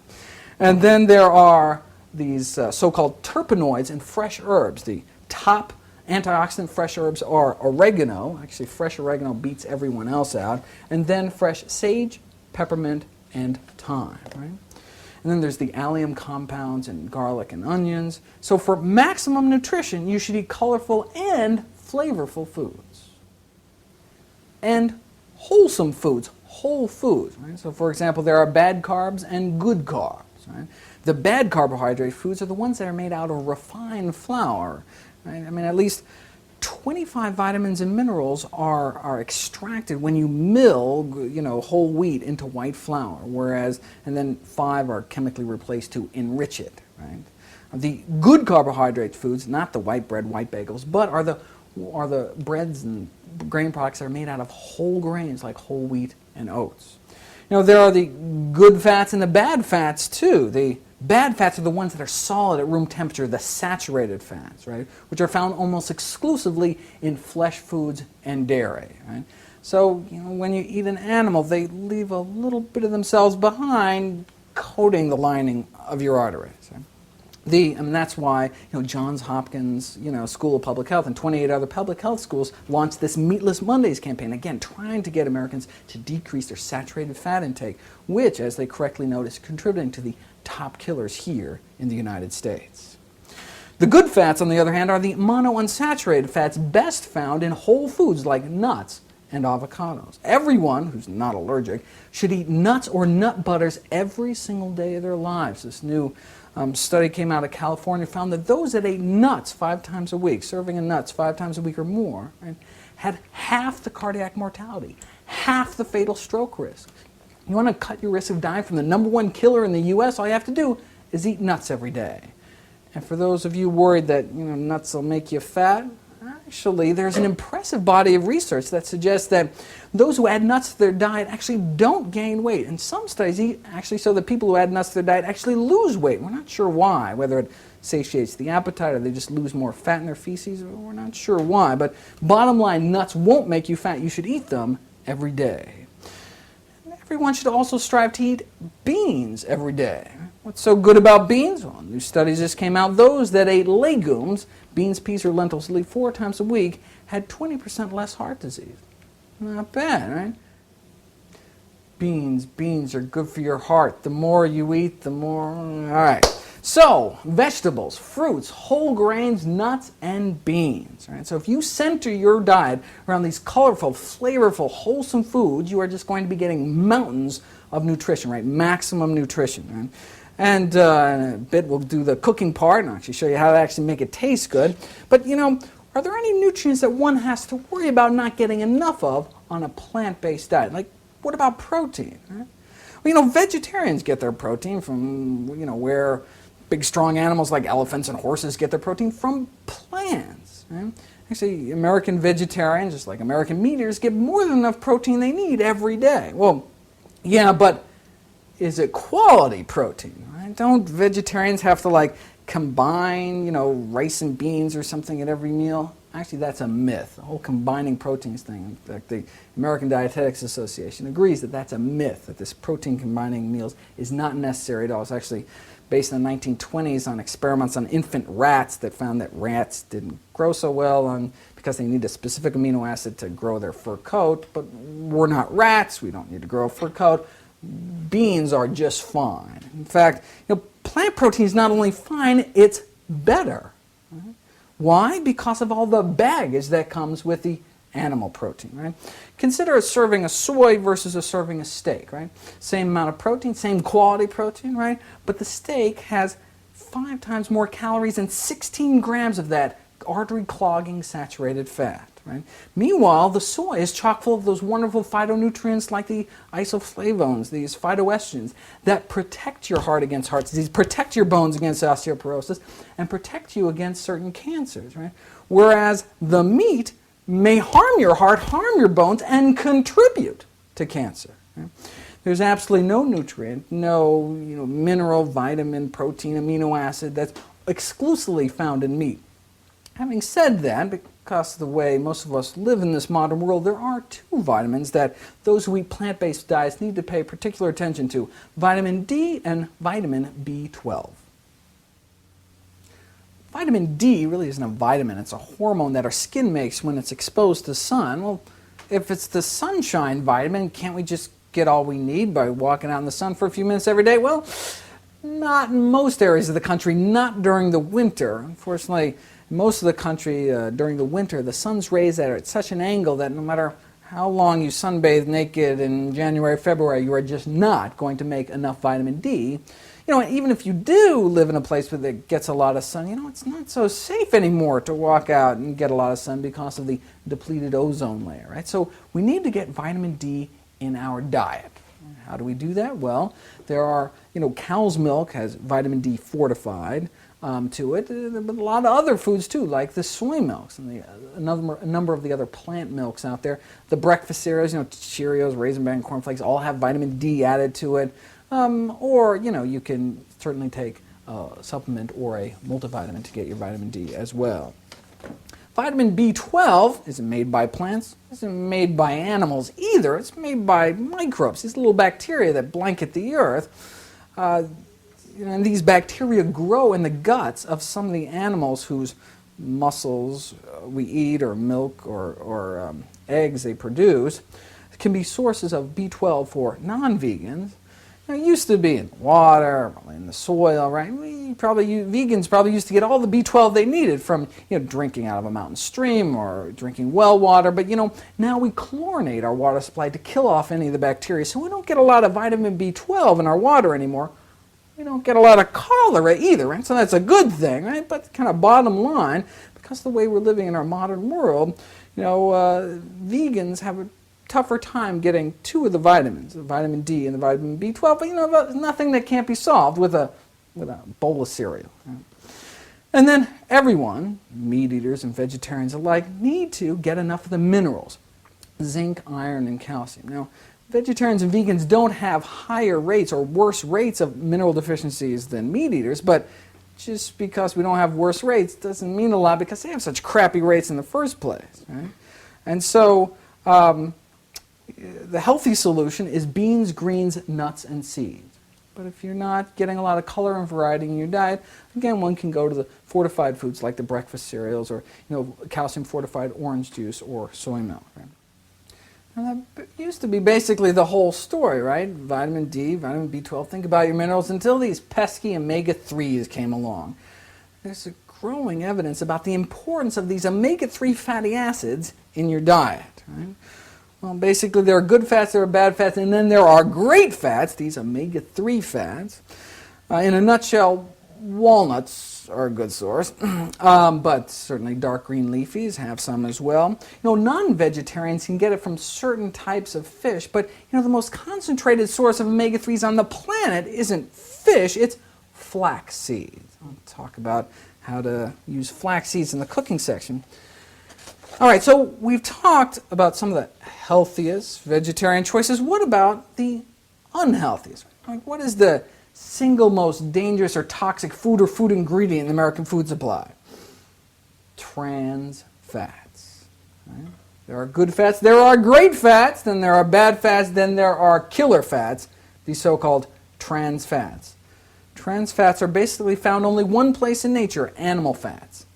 And then there are these so-called terpenoids in fresh herbs. The top antioxidant fresh herbs are oregano. Actually, fresh oregano beats everyone else out. And then fresh sage, peppermint, and thyme. Right? And then there's the allium compounds in garlic and onions. So for maximum nutrition, you should eat colorful and flavorful foods. And wholesome foods, whole foods. Right? So for example, there are bad carbs and good carbs. Right? The bad carbohydrate foods are the ones that are made out of refined flour. Right? I mean, at least 25 vitamins and minerals are extracted when you mill, whole wheat into white flour, and then 5 are chemically replaced to enrich it. Right? The good carbohydrate foods, not the white bread, white bagels, but are the breads and grain products that are made out of whole grains like whole wheat and oats. There are the good fats and the bad fats too. The bad fats are the ones that are solid at room temperature, the saturated fats, right, which are found almost exclusively in flesh foods and dairy. Right? So, when you eat an animal, they leave a little bit of themselves behind, coating the lining of your arteries. Right? That's why Johns Hopkins School of Public Health and 28 other public health schools launched this Meatless Mondays campaign, again trying to get Americans to decrease their saturated fat intake, which, as they correctly note, is contributing to the top killers here in the United States. The good fats, on the other hand, are the monounsaturated fats best found in whole foods like nuts and avocados. Everyone who's not allergic should eat nuts or nut butters every single day of their lives. This new study came out of California, found that those that ate nuts 5 times a week, serving of nuts 5 times a week or more, right, had half the cardiac mortality, half the fatal stroke risk. You want to cut your risk of dying from the #1 killer in the U.S., all you have to do is eat nuts every day. And for those of you worried that nuts will make you fat, actually there's an impressive body of research that suggests that those who add nuts to their diet actually don't gain weight. And some studies actually show that people who add nuts to their diet actually lose weight. We're not sure why, whether it satiates the appetite or they just lose more fat in their feces. We're not sure why. But bottom line, nuts won't make you fat. You should eat them every day. everyone should also strive to eat beans every day. What's so good about beans? Well, new studies just came out. Those that ate legumes, beans, peas, or lentils at least 4 times a week, had 20% less heart disease. Not bad, right? Beans are good for your heart. The more you eat, the more... All right. So, vegetables, fruits, whole grains, nuts, and beans. Right? So if you center your diet around these colorful, flavorful, wholesome foods, you are just going to be getting mountains of nutrition, right? Maximum nutrition. Right? And in a bit we'll do the cooking part and actually show you how to actually make it taste good. But, are there any nutrients that one has to worry about not getting enough of on a plant-based diet? Like, what about protein? Right? Well, vegetarians get their protein from, where big strong animals like elephants and horses get their protein from plants. Right? Actually, American vegetarians, just like American meat eaters, get more than enough protein they need every day. Well, yeah, but is it quality protein? Right? Don't vegetarians have to combine, rice and beans or something at every meal? Actually, that's a myth. The whole combining proteins thing. In fact, the American Dietetics Association agrees that that's a myth, that this protein combining meals is not necessary at all. It's actually based in the 1920s on experiments on infant rats that found that rats didn't grow so well because they need a specific amino acid to grow their fur coat. But we're not rats. We don't need to grow a fur coat. Beans are just fine. In fact, plant protein is not only fine, it's better. Right? Why? Because of all the baggage that comes with the animal protein, right? Consider a serving of soy versus a serving of steak, right? Same amount of protein, same quality protein, right? But the steak has 5 times more calories and 16 grams of that artery-clogging saturated fat, right? Meanwhile, the soy is chock full of those wonderful phytonutrients like the isoflavones, these phytoestrogens, that protect your heart against heart disease, protect your bones against osteoporosis, and protect you against certain cancers, right? Whereas the meat may harm your heart, harm your bones, and contribute to cancer. Right? There's absolutely no nutrient, no mineral, vitamin, protein, amino acid that's exclusively found in meat. Having said that, because of the way most of us live in this modern world, there are 2 vitamins that those who eat plant-based diets need to pay particular attention to: vitamin D and vitamin B12. Vitamin D really isn't a vitamin, it's a hormone that our skin makes when it's exposed to sun. Well, if it's the sunshine vitamin, can't we just get all we need by walking out in the sun for a few minutes every day? Well, not in most areas of the country, not during the winter. Unfortunately, in most of the country during the winter, the sun's rays are at such an angle that no matter how long you sunbathe naked in January, February, you are just not going to make enough vitamin D. Even if you do live in a place that gets a lot of sun, it's not so safe anymore to walk out and get a lot of sun because of the depleted ozone layer, right? So we need to get vitamin D in our diet. How do we do that? Well, there are, cow's milk has vitamin D fortified to it, but a lot of other foods too, like the soy milks and a number of the other plant milks out there. The breakfast cereals, Cheerios, Raisin Bran, Corn Flakes, all have vitamin D added to it. Or, you can certainly take a supplement or a multivitamin to get your vitamin D as well. Vitamin B12 isn't made by plants, isn't made by animals either. It's made by microbes, these little bacteria that blanket the earth. And these bacteria grow in the guts of some of the animals whose muscles we eat, or milk, or eggs they produce. It can be sources of B12 for non-vegans. It used to be in water, in the soil, right? Vegans probably used to get all the B12 they needed from drinking out of a mountain stream or drinking well water. But now we chlorinate our water supply to kill off any of the bacteria, so we don't get a lot of vitamin B12 in our water anymore. We don't get a lot of cholera either, right? So that's a good thing, right? But kind of bottom line, because of the way we're living in our modern world, vegans have a tougher time getting 2 of the vitamins, the vitamin D and the vitamin B12, but nothing that can't be solved with a bowl of cereal. Right? And then everyone, meat eaters and vegetarians alike, need to get enough of the minerals, zinc, iron, and calcium. Now, vegetarians and vegans don't have higher rates or worse rates of mineral deficiencies than meat eaters, but just because we don't have worse rates doesn't mean a lot because they have such crappy rates in the first place. Right? And so, the healthy solution is beans, greens, nuts, and seeds. But if you're not getting a lot of color and variety in your diet, again, one can go to the fortified foods like the breakfast cereals or calcium fortified orange juice or soy milk. Right? And that used to be basically the whole story, right? Vitamin D, vitamin B12, think about your minerals until these pesky omega-3s came along. There's a growing evidence about the importance of these omega-3 fatty acids in your diet. Right? Well, basically there are good fats, there are bad fats, and then there are great fats, these omega-3 fats. In a nutshell, walnuts are a good source, but certainly dark green leafies have some as well. Non-vegetarians can get it from certain types of fish, but the most concentrated source of omega-3s on the planet isn't fish, it's flax seeds. I'll talk about how to use flax seeds in the cooking section. All right, so we've talked about some of the healthiest vegetarian choices. What about the unhealthiest? Like, what is the single most dangerous or toxic food or food ingredient in the American food supply? Trans fats. Right? There are good fats, there are great fats, then there are bad fats, then there are killer fats, these so-called trans fats. Trans fats are basically found only one place in nature, animal fats.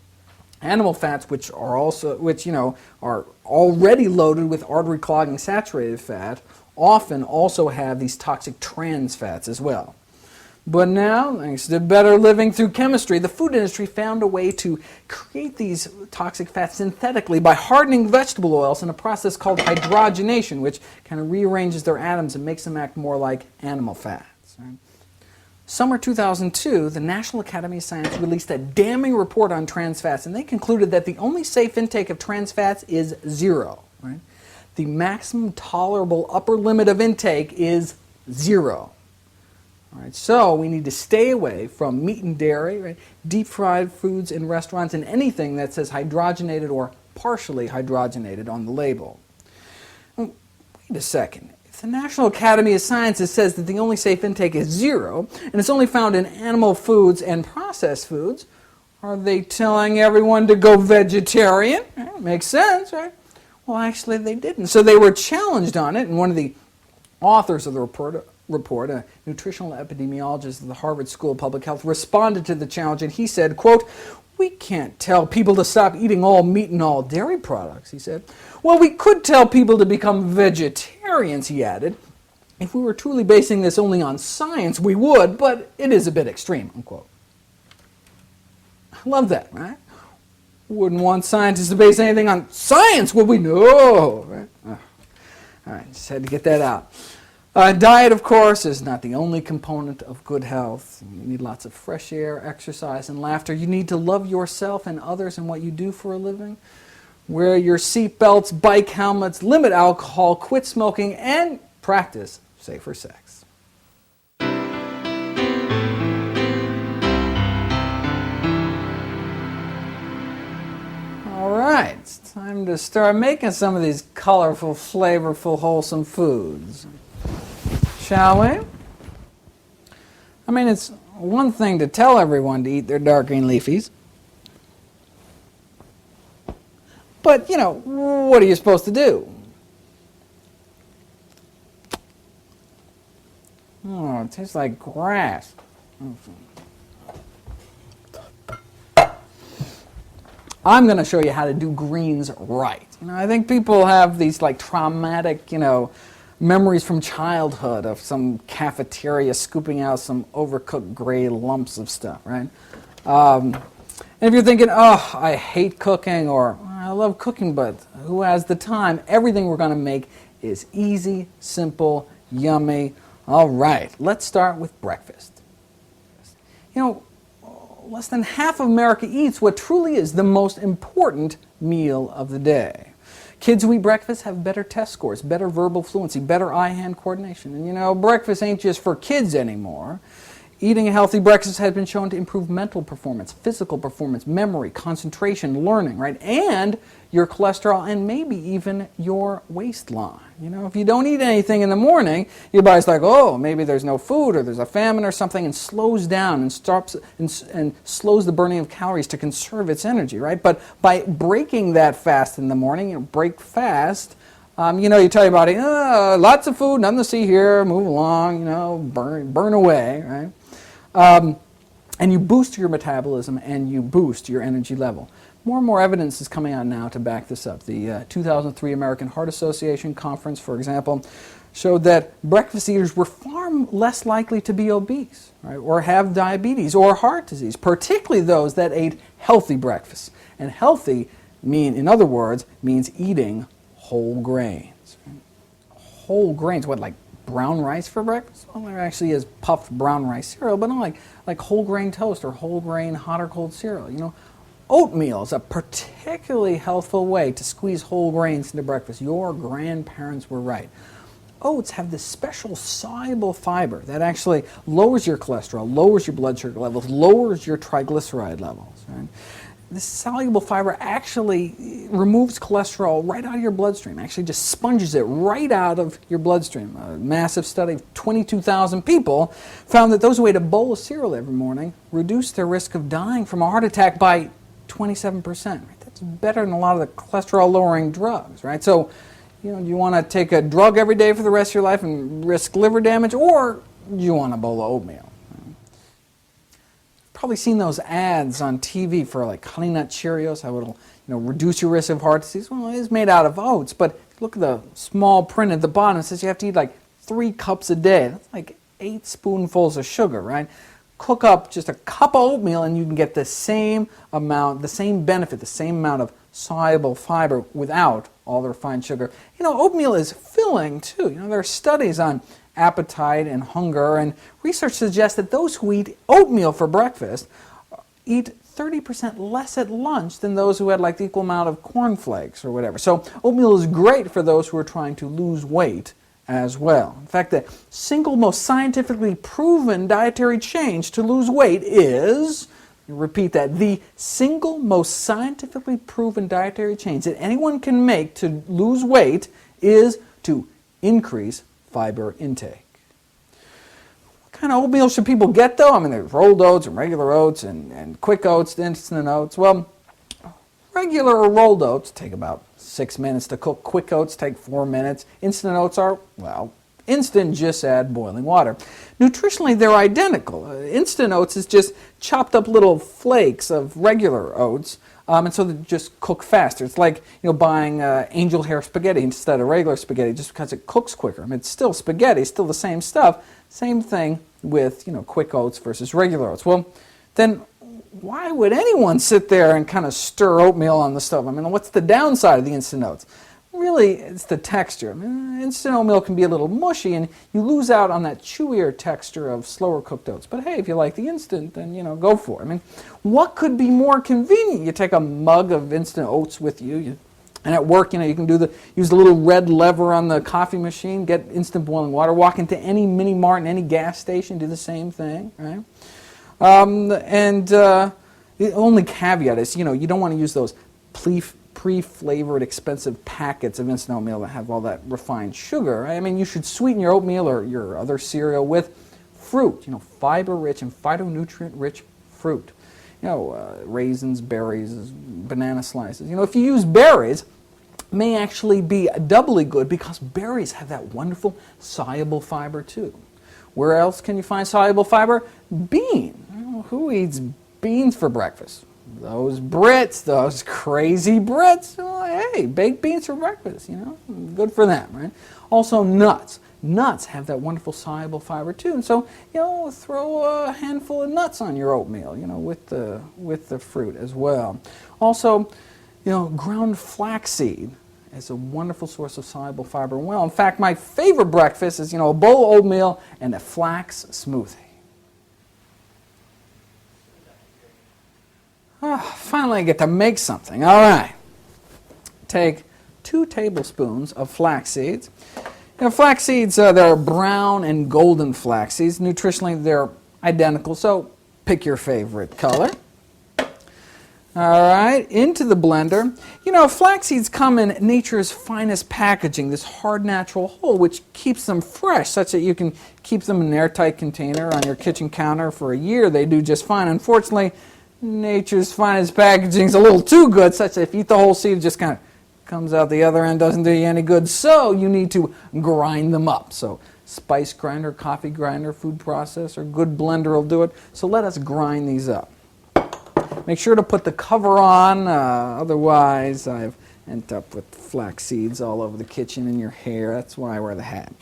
Animal fats, which are already loaded with artery clogging saturated fat, often also have these toxic trans fats as well. But now, thanks to better living through chemistry, the food industry found a way to create these toxic fats synthetically by hardening vegetable oils in a process called hydrogenation, which kind of rearranges their atoms and makes them act more like animal fats. Right? Summer 2002, the National Academy of Science released a damning report on trans fats, and they concluded that the only safe intake of trans fats is 0. Right? The maximum tolerable upper limit of intake is 0. All right, so we need to stay away from meat and dairy, right? Deep fried foods in restaurants, and anything that says hydrogenated or partially hydrogenated on the label. Wait a second. If the National Academy of Sciences says that the only safe intake is 0, and it's only found in animal foods and processed foods, are they telling everyone to go vegetarian? Makes sense, right? Well, actually they didn't. So they were challenged on it, and one of the authors of the report, a nutritional epidemiologist at the Harvard School of Public Health, responded to the challenge, and he said, quote, "We can't tell people to stop eating all meat and all dairy products," he said. "Well, we could tell people to become vegetarians," he added. "If we were truly basing this only on science, we would, but it is a bit extreme," unquote. I love that, right? Wouldn't want scientists to base anything on science, would we? No. Right? All right, just had to get that out. Diet, of course, is not the only component of good health. You need lots of fresh air, exercise, and laughter. You need to love yourself and others and what you do for a living. Wear your seatbelts, bike helmets, limit alcohol, quit smoking, and practice safer sex. All right, it's time to start making some of these colorful, flavorful, wholesome foods. Shall we? I mean, it's one thing to tell everyone to eat their dark green leafies. But, what are you supposed to do? Oh, it tastes like grass. I'm going to show you how to do greens right. I think people have these traumatic, memories from childhood of some cafeteria scooping out some overcooked gray lumps of stuff, right? And if you're thinking, oh, I hate cooking, or I love cooking, but who has the time? Everything we're going to make is easy, simple, yummy. All right, let's start with breakfast. Less than half of America eats what truly is the most important meal of the day. Kids who eat breakfast have better test scores, better verbal fluency, better eye-hand coordination. And breakfast ain't just for kids anymore. Eating a healthy breakfast has been shown to improve mental performance, physical performance, memory, concentration, learning, right? And your cholesterol and maybe even your waistline. If you don't eat anything in the morning, your body's like, oh, maybe there's no food or there's a famine or something, and slows down and stops and slows the burning of calories to conserve its energy, right? But by breaking that fast in the morning, break fast, You tell your body, lots of food, nothing to see here, move along, burn away, right? And you boost your metabolism and you boost your energy level. More and more evidence is coming out now to back this up. The 2003 American Heart Association conference, for example, showed that breakfast eaters were far less likely to be obese, right, or have diabetes or heart disease, particularly those that ate healthy breakfasts. And healthy, in other words, means eating whole grains. Whole grains, what, like brown rice for breakfast? Well, there actually is puffed brown rice cereal, but not like whole grain toast or whole grain hot or cold cereal. Oatmeal is a particularly healthful way to squeeze whole grains into breakfast. Your grandparents were right. Oats have this special soluble fiber that actually lowers your cholesterol, lowers your blood sugar levels, lowers your triglyceride levels. Right? This soluble fiber actually removes cholesterol right out of your bloodstream, actually just sponges it right out of your bloodstream. A massive study of 22,000 people found that those who ate a bowl of cereal every morning reduced their risk of dying from a heart attack by 27%. Right? That's better than a lot of the cholesterol-lowering drugs, right? So, do you want to take a drug every day for the rest of your life and risk liver damage, or do you want a bowl of oatmeal? Probably seen those ads on TV for like Honey Nut Cheerios, how it'll reduce your risk of heart disease. Well, it is made out of oats, but look at the small print at the bottom. It says you have to eat like 3 cups a day. That's like 8 spoonfuls of sugar, right? Cook up just a cup of oatmeal and you can get the same amount, the same benefit, the same amount of soluble fiber without all the refined sugar. Oatmeal is filling too. There are studies on appetite and hunger, and research suggests that those who eat oatmeal for breakfast eat 30% less at lunch than those who had like the equal amount of cornflakes or whatever. So oatmeal is great for those who are trying to lose weight as well. In fact, the single most scientifically proven dietary change to lose weight is, repeat that, the single most scientifically proven dietary change that anyone can make to lose weight is to increase fiber intake. What kind of oatmeal should people get though? There's rolled oats and regular oats and quick oats, instant oats. Well, regular or rolled oats take about 6 minutes to cook. Quick oats take 4 minutes. Instant oats are, instant, just add boiling water. Nutritionally, they're identical. Instant oats is just chopped up little flakes of regular oats, and so they just cook faster. It's like buying angel hair spaghetti instead of regular spaghetti, just because it cooks quicker. It's still spaghetti, still the same stuff. Same thing with quick oats versus regular oats. Well, then why would anyone sit there and kind of stir oatmeal on the stove? What's the downside of the instant oats? Really, it's the texture. Instant oatmeal can be a little mushy, and you lose out on that chewier texture of slower cooked oats. But hey, if you like the instant, then go for it. What could be more convenient? You take a mug of instant oats with you, and at work, you can use the little red lever on the coffee machine, get instant boiling water, walk into any mini mart and any gas station, do the same thing, right? The only caveat is, you don't want to use those pre-flavored expensive packets of instant oatmeal that have all that refined sugar. Right? You should sweeten your oatmeal or your other cereal with fruit, fiber-rich and phytonutrient-rich fruit. Raisins, berries, banana slices. If you use berries, it may actually be doubly good because berries have that wonderful soluble fiber too. Where else can you find soluble fiber? Beans. Who eats beans for breakfast? Those Brits, those crazy Brits. Hey, baked beans for breakfast, good for them, right? Also nuts. Nuts have that wonderful soluble fiber too, and so throw a handful of nuts on your oatmeal, with the fruit as well. Also, ground flaxseed is a wonderful source of soluble fiber. Well, in fact, my favorite breakfast is a bowl of oatmeal and a flax smoothie. Finally, I get to make something. All right. Take 2 tablespoons of flax seeds. Flax seeds, they're brown and golden flax seeds. Nutritionally, they're identical, so pick your favorite color. All right, into the blender. Flax seeds come in nature's finest packaging, this hard natural hull, which keeps them fresh, such that you can keep them in an airtight container on your kitchen counter for a year. They do just fine. Unfortunately, nature's finest packaging is a little too good, such that if you eat the whole seed, it just kind of comes out the other end, doesn't do you any good. So you need to grind them up. So spice grinder, coffee grinder, food processor, good blender will do it. So let us grind these up. Make sure to put the cover on, otherwise I've ended up with flax seeds all over the kitchen and your hair. That's why I wear the hat.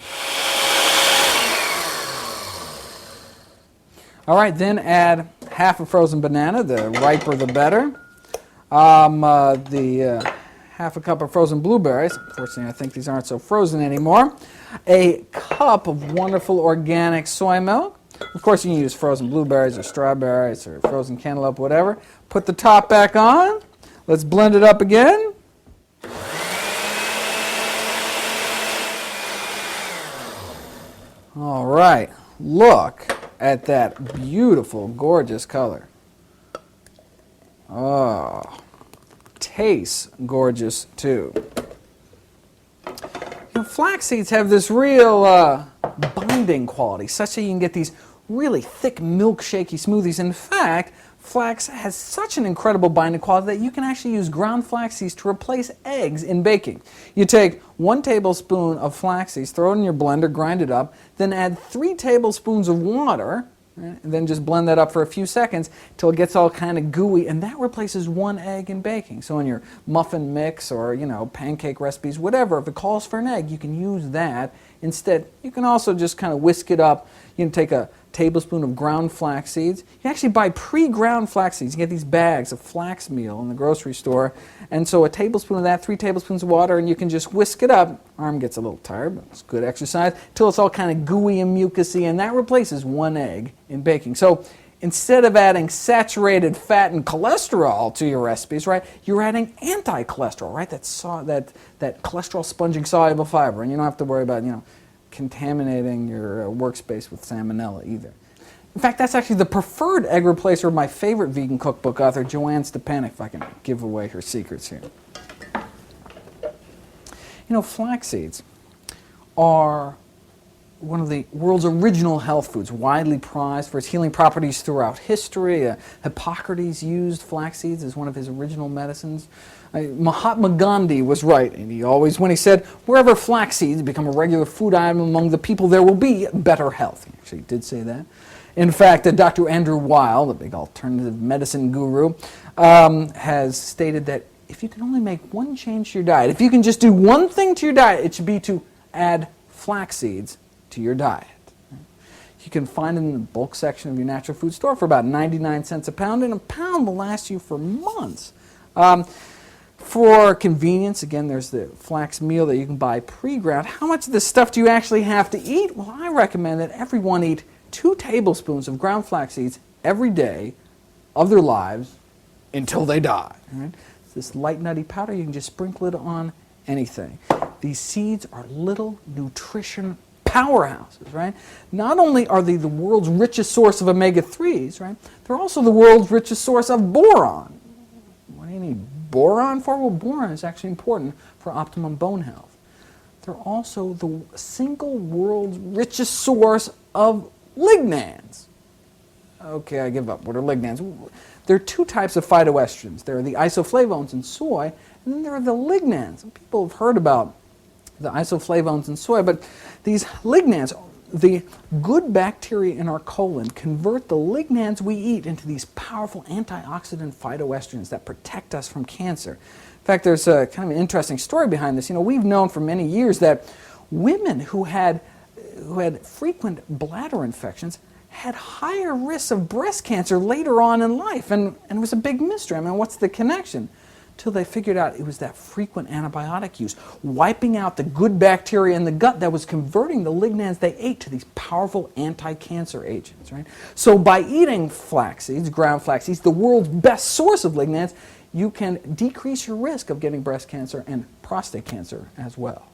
All right, then add half a frozen banana, the riper the better. Half a cup of frozen blueberries. Unfortunately, I think these aren't so frozen anymore. A cup of wonderful organic soy milk. Of course, you can use frozen blueberries or strawberries or frozen cantaloupe, whatever. Put the top back on. Let's blend it up again. All right, look at that beautiful, gorgeous color. Oh, tastes gorgeous too. Flax seeds have this real binding quality, such that you can get these really thick, milkshaky smoothies. In fact, flax has such an incredible binding quality that you can actually use ground flax seeds to replace eggs in baking. You take 1 tablespoon of flax seeds, throw it in your blender, grind it up, then add 3 tablespoons of water, right, and then just blend that up for a few seconds till it gets all kind of gooey, and that replaces 1 egg in baking. So in your muffin mix or, pancake recipes, whatever, if it calls for an egg, you can use that instead. You can also just kind of whisk it up. You can take a tablespoon of ground flax seeds. You can actually buy pre-ground flax seeds. You get these bags of flax meal in the grocery store. And so a tablespoon of that, 3 tablespoons of water, and you can just whisk it up. Arm gets a little tired, but it's good exercise, till it's all kind of gooey and mucusy, and that replaces 1 egg in baking. So instead of adding saturated fat and cholesterol to your recipes, right, you're adding anti-cholesterol, right? That cholesterol sponging soluble fiber, and you don't have to worry about, contaminating your workspace with salmonella either. In fact, that's actually the preferred egg replacer of my favorite vegan cookbook author, Joanne Stepanek, if I can give away her secrets here. Flax seeds are one of the world's original health foods, widely prized for its healing properties throughout history. Hippocrates used flax seeds as one of his original medicines. Mahatma Gandhi was right, and when he said, wherever flax seeds become a regular food item among the people, there will be better health. He actually did say that. In fact, Dr. Andrew Weil, the big alternative medicine guru, has stated that if you can only make one change to your diet, if you can just do one thing to your diet, it should be to add flax seeds to your diet. You can find it in the bulk section of your natural food store for about 99 cents a pound, and a pound will last you for months. For convenience, again, there's the flax meal that you can buy pre-ground. How much of this stuff do you actually have to eat? Well, I recommend that everyone eat 2 tablespoons of ground flax seeds every day of their lives until they die. Right? This light nutty powder, you can just sprinkle it on anything. These seeds are little nutrition powerhouses, right? Not only are they the world's richest source of omega-3s, right? They're also the world's richest source of boron. What do you need boron for? Well, boron is actually important for optimum bone health. They're also the single world's richest source of lignans. Okay, I give up. What are lignans? There are 2 types of phytoestrogens. There are the isoflavones in soy, and then there are the lignans. People have heard about the isoflavones in soy, but these lignans, the good bacteria in our colon convert the lignans we eat into these powerful antioxidant phytoestrogens that protect us from cancer. In fact, there's a kind of an interesting story behind this. We've known for many years that women who had frequent bladder infections had higher risks of breast cancer later on in life, and it was a big mystery. What's the connection? Till they figured out it was that frequent antibiotic use, wiping out the good bacteria in the gut that was converting the lignans they ate to these powerful anti-cancer agents, right? So by eating flax seeds, ground flax seeds, the world's best source of lignans, you can decrease your risk of getting breast cancer and prostate cancer as well.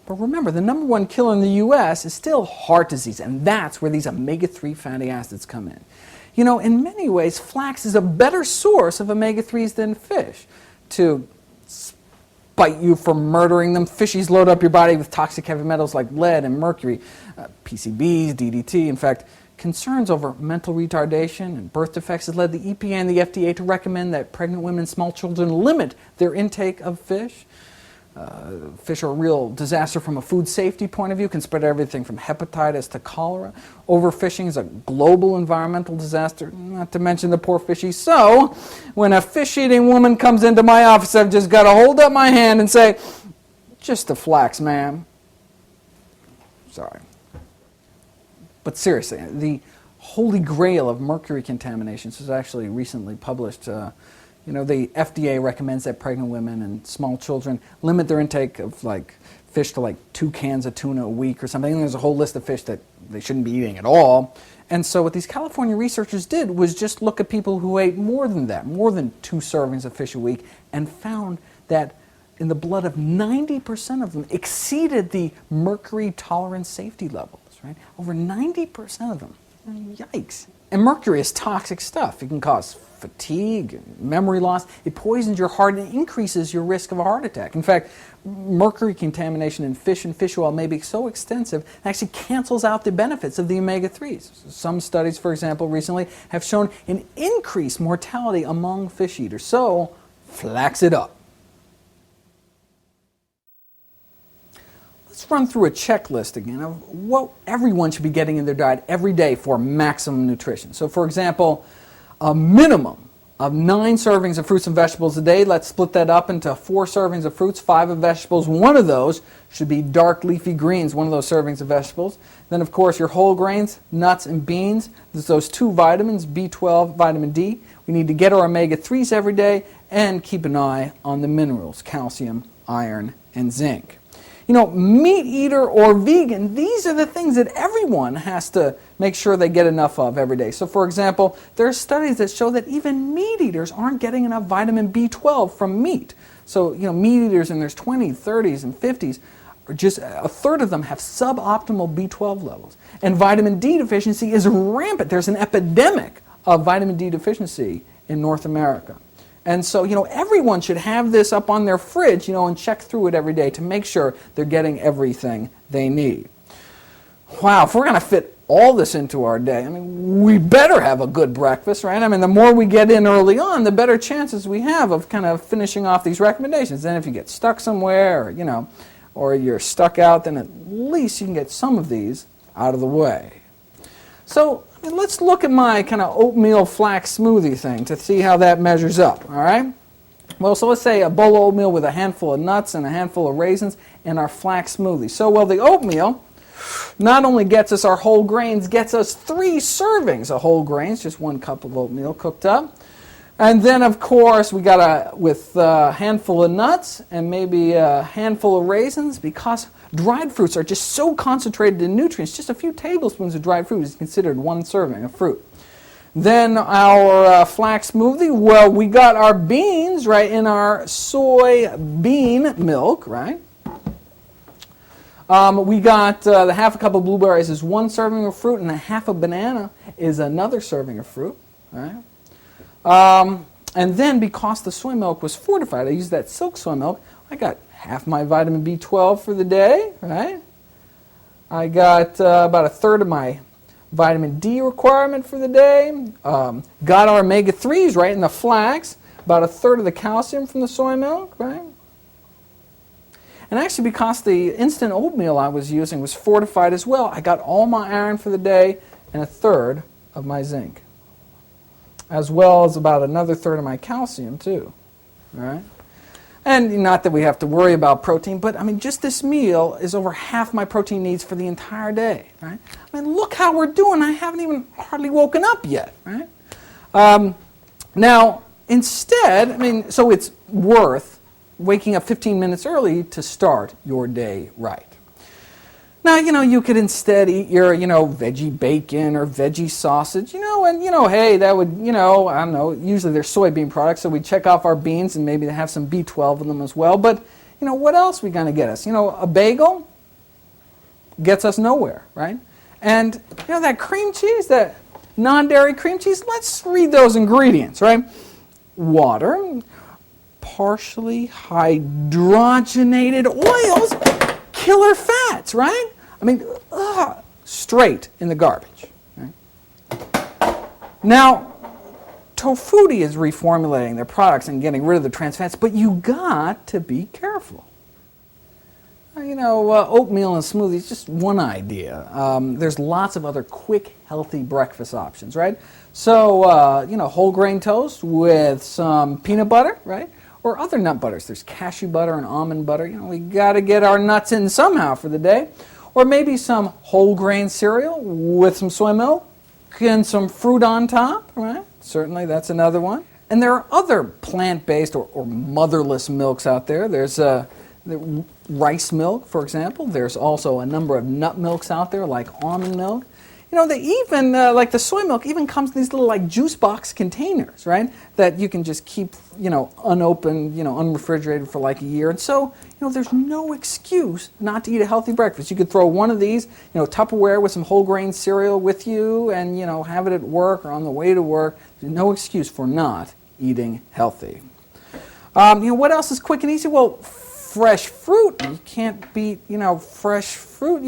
But remember, the number 1 killer in the U.S. is still heart disease, and that's where these omega-3 fatty acids come in. In many ways, flax is a better source of omega-3s than fish. To spite you for murdering them, fishies load up your body with toxic heavy metals like lead and mercury, PCBs, DDT. In fact, concerns over mental retardation and birth defects has led the EPA and the FDA to recommend that pregnant women and small children limit their intake of fish. Fish are a real disaster from a food safety point of view, can spread everything from hepatitis to cholera. Overfishing is a global environmental disaster, not to mention the poor fishies. So, when a fish-eating woman comes into my office, I've just got to hold up my hand and say, "Just the flax, ma'am." Sorry. But seriously, the holy grail of mercury contaminations was actually recently published. The FDA recommends that pregnant women and small children limit their intake of fish to 2 cans of tuna a week or something. And there's a whole list of fish that they shouldn't be eating at all. And so what these California researchers did was just look at people who ate more than that, more than 2 servings of fish a week, and found that in the blood of 90% of them exceeded the mercury tolerance safety levels. Right? Over 90% of them. Yikes. And mercury is toxic stuff. It can cause fatigue, memory loss. It poisons your heart and increases your risk of a heart attack. In fact, mercury contamination in fish and fish oil may be so extensive it actually cancels out the benefits of the omega-3s. Some studies, for example, recently have shown an increased mortality among fish eaters. So, flax it up. Let's run through a checklist again of what everyone should be getting in their diet every day for maximum nutrition. So, for example, a minimum of 9 servings of fruits and vegetables a day. Let's split that up into 4 servings of fruits, 5 of vegetables. One of those should be dark leafy greens, one of those servings of vegetables. Then, of course, your whole grains, nuts, and beans. There's those 2 vitamins, B12, vitamin D. We need to get our omega-3s every day and keep an eye on the minerals, calcium, iron, and zinc. Meat eater or vegan, these are the things that everyone has to make sure they get enough of every day. So, for example, there are studies that show that even meat eaters aren't getting enough vitamin B12 from meat. So, meat eaters in their 20s, 30s, and 50s, or just a third of them have suboptimal B12 levels. And vitamin D deficiency is rampant. There's an epidemic of vitamin D deficiency in North America. And so, everyone should have this up on their fridge, and check through it every day to make sure they're getting everything they need. Wow, if we're going to fit all this into our day, we better have a good breakfast, right? The more we get in early on, the better chances we have of kind of finishing off these recommendations. Then if you get stuck somewhere, or you're stuck out, then at least you can get some of these out of the way. So, let's look at my kind of oatmeal flax smoothie thing to see how that measures up, all right? Well, so let's say a bowl of oatmeal with a handful of nuts and a handful of raisins and our flax smoothie. So, the oatmeal not only gets us our whole grains, gets us 3 servings of whole grains, just 1 cup of oatmeal cooked up. And then, of course, we got with a handful of nuts and maybe a handful of raisins, because dried fruits are just so concentrated in nutrients. Just a few tablespoons of dried fruit is considered 1 serving of fruit. Then our flax smoothie, well, we got our beans, right, in our soy bean milk, right? We got the half a cup of blueberries is 1 serving of fruit, and a half a banana is another serving of fruit, right? And then, because the soy milk was fortified, I used that silk soy milk, I got half my vitamin B12 for the day, right? I got about a third of my vitamin D requirement for the day. Got our omega-3s, right, in the flax, about a third of the calcium from the soy milk, right? And actually, because the instant oatmeal I was using was fortified as well, I got all my iron for the day and a third of my zinc, as well as about another third of my calcium too, all right? And not that we have to worry about protein, but just this meal is over half my protein needs for the entire day, right? Look how we're doing. I haven't even hardly woken up yet, right? Now, instead, so it's worth waking up 15 minutes early to start your day right. Now, you could instead eat your, veggie bacon or veggie sausage, and, hey, that would, I don't know, usually they're soybean products, so we check off our beans and maybe they have some B12 in them as well. But, what else are we going to get us? A bagel gets us nowhere, right? And, that cream cheese, that non-dairy cream cheese, let's read those ingredients, right? Water, partially hydrogenated oils, killer fats, right? Straight in the garbage. Right? Now, Tofutti is reformulating their products and getting rid of the trans fats, but you got to be careful. Oatmeal and smoothies, just one idea. There's lots of other quick, healthy breakfast options, right? So, whole grain toast with some peanut butter, right? Or other nut butters. There's cashew butter and almond butter. We got to get our nuts in somehow for the day. Or maybe some whole grain cereal with some soy milk and some fruit on top, right? Certainly, that's another one. And there are other plant-based or motherless milks out there. There's the rice milk, for example. There's also a number of nut milks out there, like almond milk. They even, like the soy milk, even comes in these little like juice box containers, right? That you can just keep, unopened, unrefrigerated for like a year. And so, there's no excuse not to eat a healthy breakfast. You could throw one of these, Tupperware with some whole grain cereal with you and, have it at work or on the way to work. There's no excuse for not eating healthy. What else is quick and easy? Well, fresh fruit. You can't beat, fresh fruit.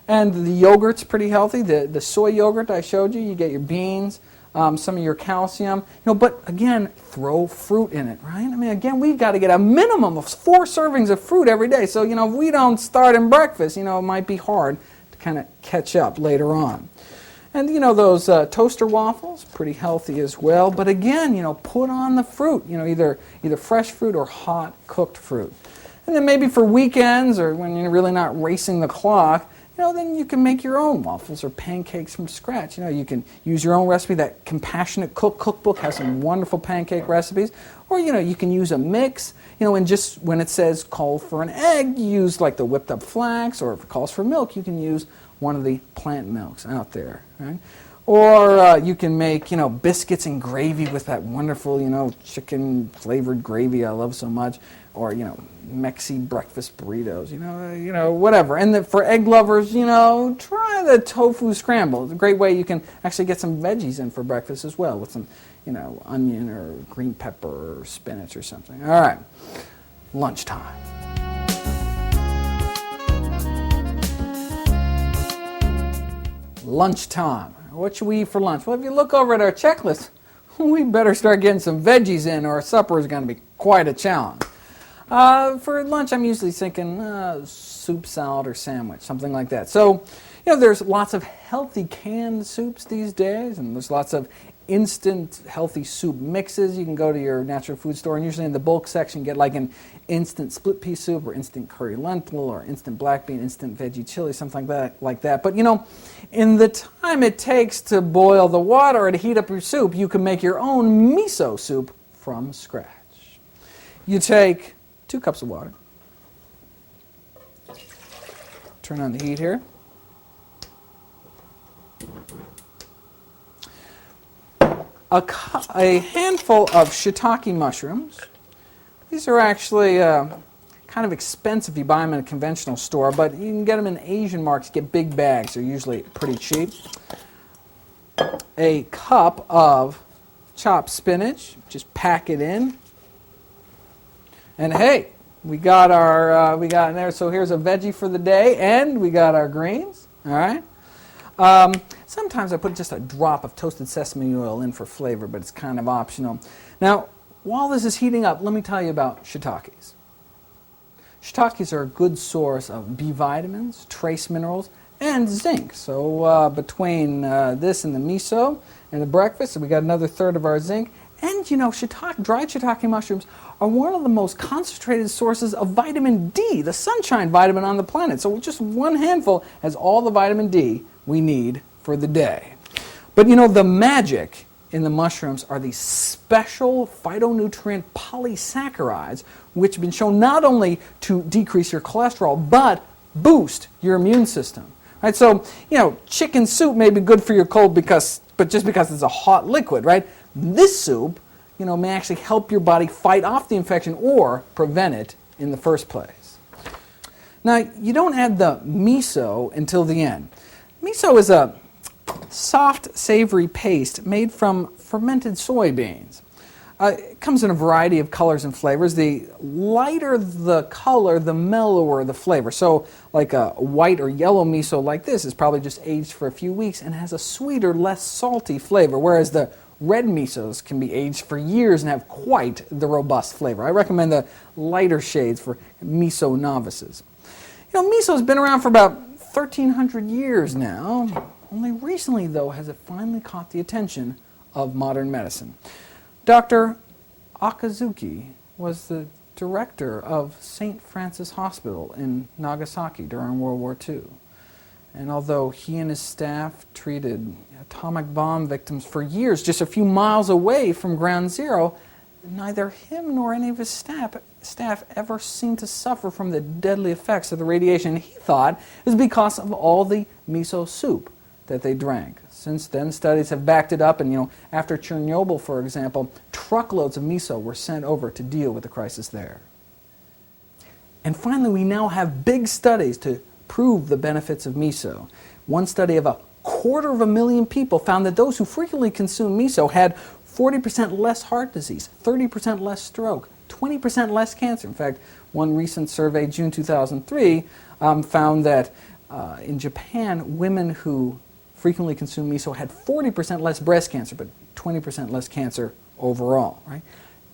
And the yogurt's pretty healthy. The soy yogurt I showed you, you get your beans, some of your calcium. But again, throw fruit in it, right? Again, we've got to get a minimum of 4 servings of fruit every day. So, if we don't start in breakfast, it might be hard to kind of catch up later on. And, those toaster waffles, pretty healthy as well. But again, put on the fruit, either fresh fruit or hot cooked fruit. And then maybe for weekends or when you're really not racing the clock, then you can make your own waffles or pancakes from scratch. You can use your own recipe. That Compassionate Cook cookbook has some wonderful pancake recipes. Or, you can use a mix, and just when it says call for an egg, you use like the whipped up flax, or if it calls for milk, you can use one of the plant milks out there, right? Or you can make, biscuits and gravy with that wonderful, chicken flavored gravy I love so much. Or, Mexi breakfast burritos, whatever. And for egg lovers, try the tofu scramble. It's a great way you can actually get some veggies in for breakfast as well with some, onion or green pepper or spinach or something. All right, lunchtime. Lunchtime. What should we eat for lunch? Well, if you look over at our checklist, we better start getting some veggies in or our supper is going to be quite a challenge. For lunch, I'm usually thinking soup, salad, or sandwich, something like that. So, there's lots of healthy canned soups these days, and there's lots of instant healthy soup mixes. You can go to your natural food store, and usually in the bulk section, get like an instant split pea soup, or instant curry lentil, or instant black bean, instant veggie chili, something like that. But, in the time it takes to boil the water or to heat up your soup, you can make your own miso soup from scratch. You take 2 cups of water. Turn on the heat here. A handful of shiitake mushrooms. These are actually kind of expensive if you buy them in a conventional store, but you can get them in Asian markets, get big bags. They're usually pretty cheap. A cup of chopped spinach. Just pack it in. And hey, we got in there. So here's a veggie for the day, and we got our greens. All right. Sometimes I put just a drop of toasted sesame oil in for flavor, but it's kind of optional. Now, while this is heating up, let me tell you about shiitakes. Shiitakes are a good source of B vitamins, trace minerals, and zinc. So between this and the miso and the breakfast, we got another third of our zinc. And dried shiitake mushrooms are one of the most concentrated sources of vitamin D, the sunshine vitamin on the planet. So just one handful has all the vitamin D we need for the day. But the magic in the mushrooms are these special phytonutrient polysaccharides, which have been shown not only to decrease your cholesterol, but boost your immune system. Right? So, chicken soup may be good for your cold but just because it's a hot liquid, right? This soup, may actually help your body fight off the infection or prevent it in the first place. Now, you don't add the miso until the end. Miso is a soft, savory paste made from fermented soybeans. It comes in a variety of colors and flavors. The lighter the color, the mellower the flavor. So like a white or yellow miso like this is probably just aged for a few weeks and has a sweeter, less salty flavor, whereas the red misos can be aged for years and have quite the robust flavor. I recommend the lighter shades for miso novices. You know, miso's been around for about 1,300 years now. Only recently, though, has it finally caught the attention of modern medicine. Dr. Akazuki was the director of St. Francis Hospital in Nagasaki during World War II. And although he and his staff treated atomic bomb victims for years just a few miles away from Ground Zero, neither him nor any of his staff ever seemed to suffer from the deadly effects of the radiation. He thought it was because of all the miso soup that they drank. Since then, studies have backed it up, and after Chernobyl, for example, truckloads of miso were sent over to deal with the crisis there. And finally, we now have big studies to prove the benefits of miso. One study of 250,000 people found that those who frequently consumed miso had 40% less heart disease, 30% less stroke, 20% less cancer. In fact, one recent survey, June 2003, found that in Japan, women who frequently consume miso had 40% less breast cancer, but 20% less cancer overall, right?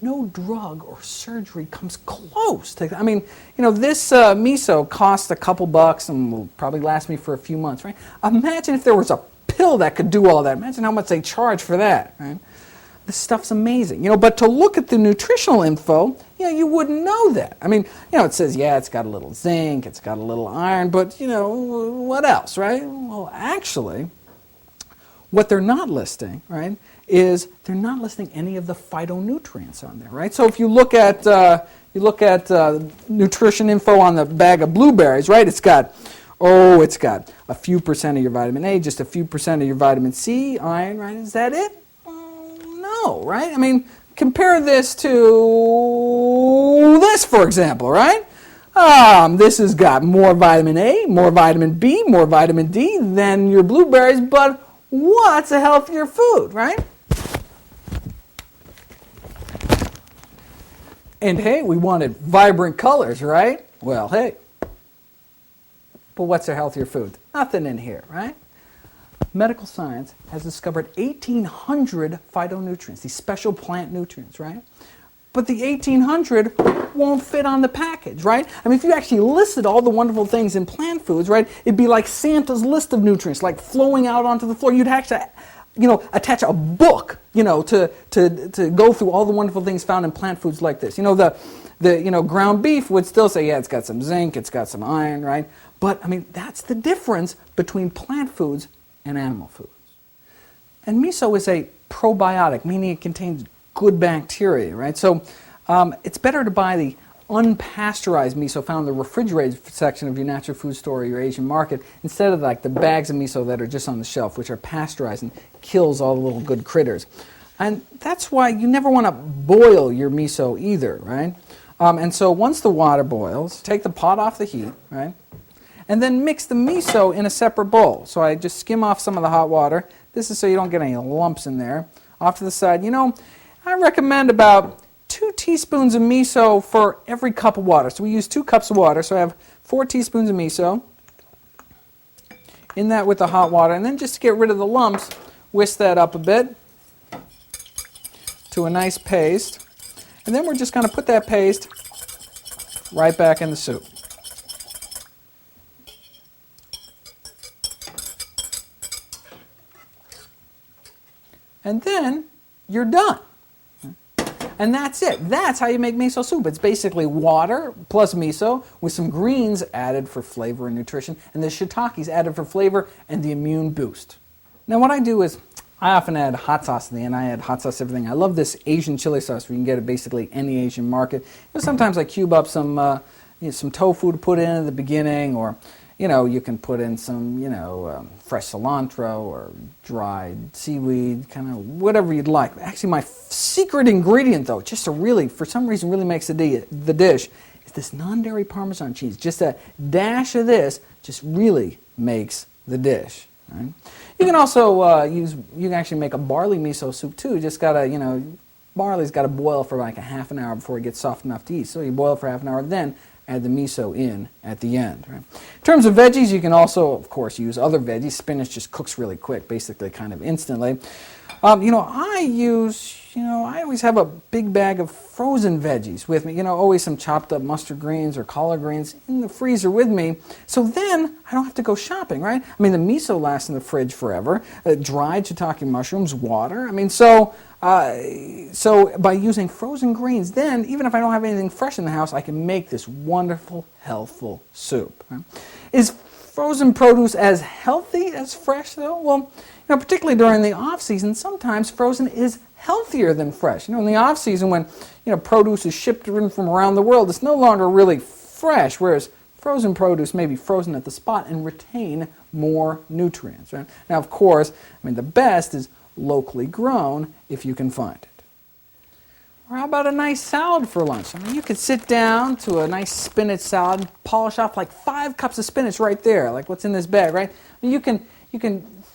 No drug or surgery comes close to, I mean, this miso costs a couple bucks and will probably last me for a few months, right? Imagine if there was a pill that could do all that. Imagine how much they charge for that, right? This stuff's amazing, but to look at the nutritional info, you wouldn't know that. I mean, it says, yeah, it's got a little zinc, it's got a little iron, but, what else, right? Well, actually, what they're not listing, right, is they're not listing any of the phytonutrients on there, right? So if you look at nutrition info on the bag of blueberries, right, it's got a few percent of your vitamin A, just a few percent of your vitamin C, iron, right? Is that it? No, right? I mean, compare this to this, for example, right? This has got more vitamin A, more vitamin B, more vitamin D than your blueberries, but what's a healthier food, right? And hey, we wanted vibrant colors, right? Well, hey. But what's a healthier food? Nothing in here, right? Medical science has discovered 1,800 phytonutrients, these special plant nutrients, right? But the 1,800 won't fit on the package, right? I mean, if you actually listed all the wonderful things in plant foods, right, it'd be like Santa's list of nutrients, like flowing out onto the floor. You'd actually, attach a book, to go through all the wonderful things found in plant foods like this. The ground beef would still say, yeah, it's got some zinc, it's got some iron, right? But, I mean, that's the difference between plant foods and animal foods. And miso is a probiotic, meaning it contains good bacteria, right? So it's better to buy the unpasteurized miso found in the refrigerated section of your natural food store or your Asian market instead of like the bags of miso that are just on the shelf, which are pasteurized and kills all the little good critters. And that's why you never want to boil your miso either, right? And so once the water boils, take the pot off the heat, right? And then mix the miso in a separate bowl. So I just skim off some of the hot water. This is so you don't get any lumps in there. Off to the side. I recommend about 2 teaspoons of miso for every cup of water. So we use 2 cups of water. So I have 4 teaspoons of miso in that with the hot water. And then just to get rid of the lumps, whisk that up a bit to a nice paste. And then we're just going to put that paste right back in the soup. And then you're done. And that's it. That's how you make miso soup. It's basically water plus miso with some greens added for flavor and nutrition, and the shiitakes added for flavor and the immune boost. Now what I do is I often add hot sauce in the end. I add hot sauce to everything. I love this Asian chili sauce where you can get it basically any Asian market. Sometimes I cube up some tofu to put in at the beginning, or you can put in some, fresh cilantro or dried seaweed, kind of whatever you'd like. Actually, my secret ingredient, though, just to really, for some reason, really makes the dish, is this non-dairy Parmesan cheese. Just a dash of this just really makes the dish. Right? You can also you can actually make a barley miso soup, too. You just got to, barley's got to boil for like a half an hour before it gets soft enough to eat. So you boil for half an hour, then add the miso in at the end. Right? In terms of veggies, you can also, of course, use other veggies. Spinach just cooks really quick, basically kind of instantly. I always have a big bag of frozen veggies with me. Always some chopped up mustard greens or collard greens in the freezer with me. So then I don't have to go shopping, right? I mean, the miso lasts in the fridge forever. Dried shiitake mushrooms, water. So by using frozen greens, then even if I don't have anything fresh in the house, I can make this wonderful, healthful soup. Right? Is frozen produce as healthy as fresh, though? Well, particularly during the off-season, sometimes frozen is healthier than fresh. In the off-season when, produce is shipped in from around the world, it's no longer really fresh, whereas frozen produce may be frozen at the spot and retain more nutrients. Right? Now, of course, the best is locally grown if you can find it. Or how about a nice salad for lunch? You could sit down to a nice spinach salad and polish off like 5 cups of spinach right there, like what's in this bag, right? You can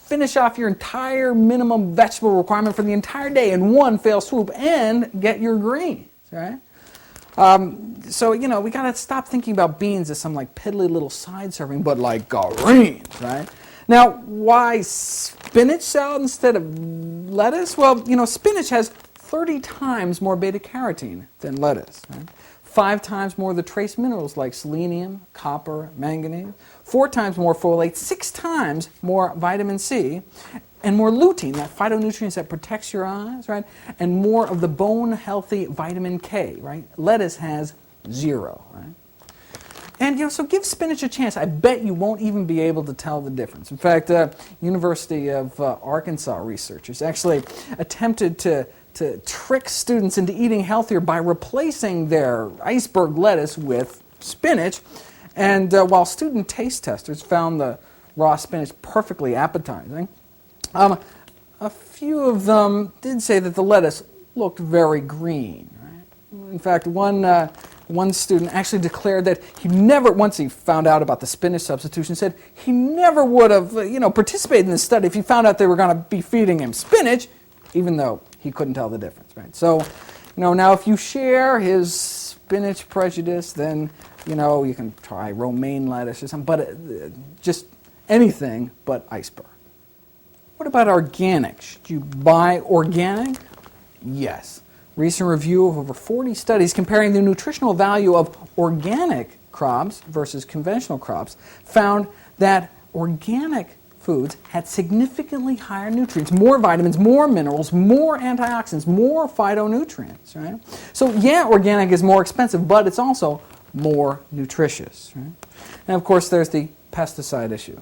finish off your entire minimum vegetable requirement for the entire day in one fell swoop and get your greens, right? We got to stop thinking about beans as some like piddly little side serving, but like greens, right? Now, why spinach salad instead of lettuce? Well, spinach has 30 times more beta-carotene than lettuce, right? 5 times more of the trace minerals like selenium, copper, manganese, 4 times more folate, 6 times more vitamin C, and more lutein, that phytonutrient that protects your eyes, right? And more of the bone-healthy vitamin K, right? Lettuce has 0, right? And, so give spinach a chance. I bet you won't even be able to tell the difference. In fact, University of Arkansas researchers actually attempted to trick students into eating healthier by replacing their iceberg lettuce with spinach. And while student taste testers found the raw spinach perfectly appetizing, a few of them did say that the lettuce looked very green. Right? In fact, one student actually declared that he never, once he found out about the spinach substitution, said he never would have participated in this study if he found out they were going to be feeding him spinach, even though he couldn't tell the difference, right? So, now if you share his spinach prejudice, then, you can try romaine lettuce or something, but just anything but iceberg. What about organic? Should you buy organic? Yes. Recent review of over 40 studies comparing the nutritional value of organic crops versus conventional crops found that organic foods had significantly higher nutrients, more vitamins, more minerals, more antioxidants, more phytonutrients, right? So yeah, organic is more expensive, but it's also more nutritious, right? And of course, there's the pesticide issue.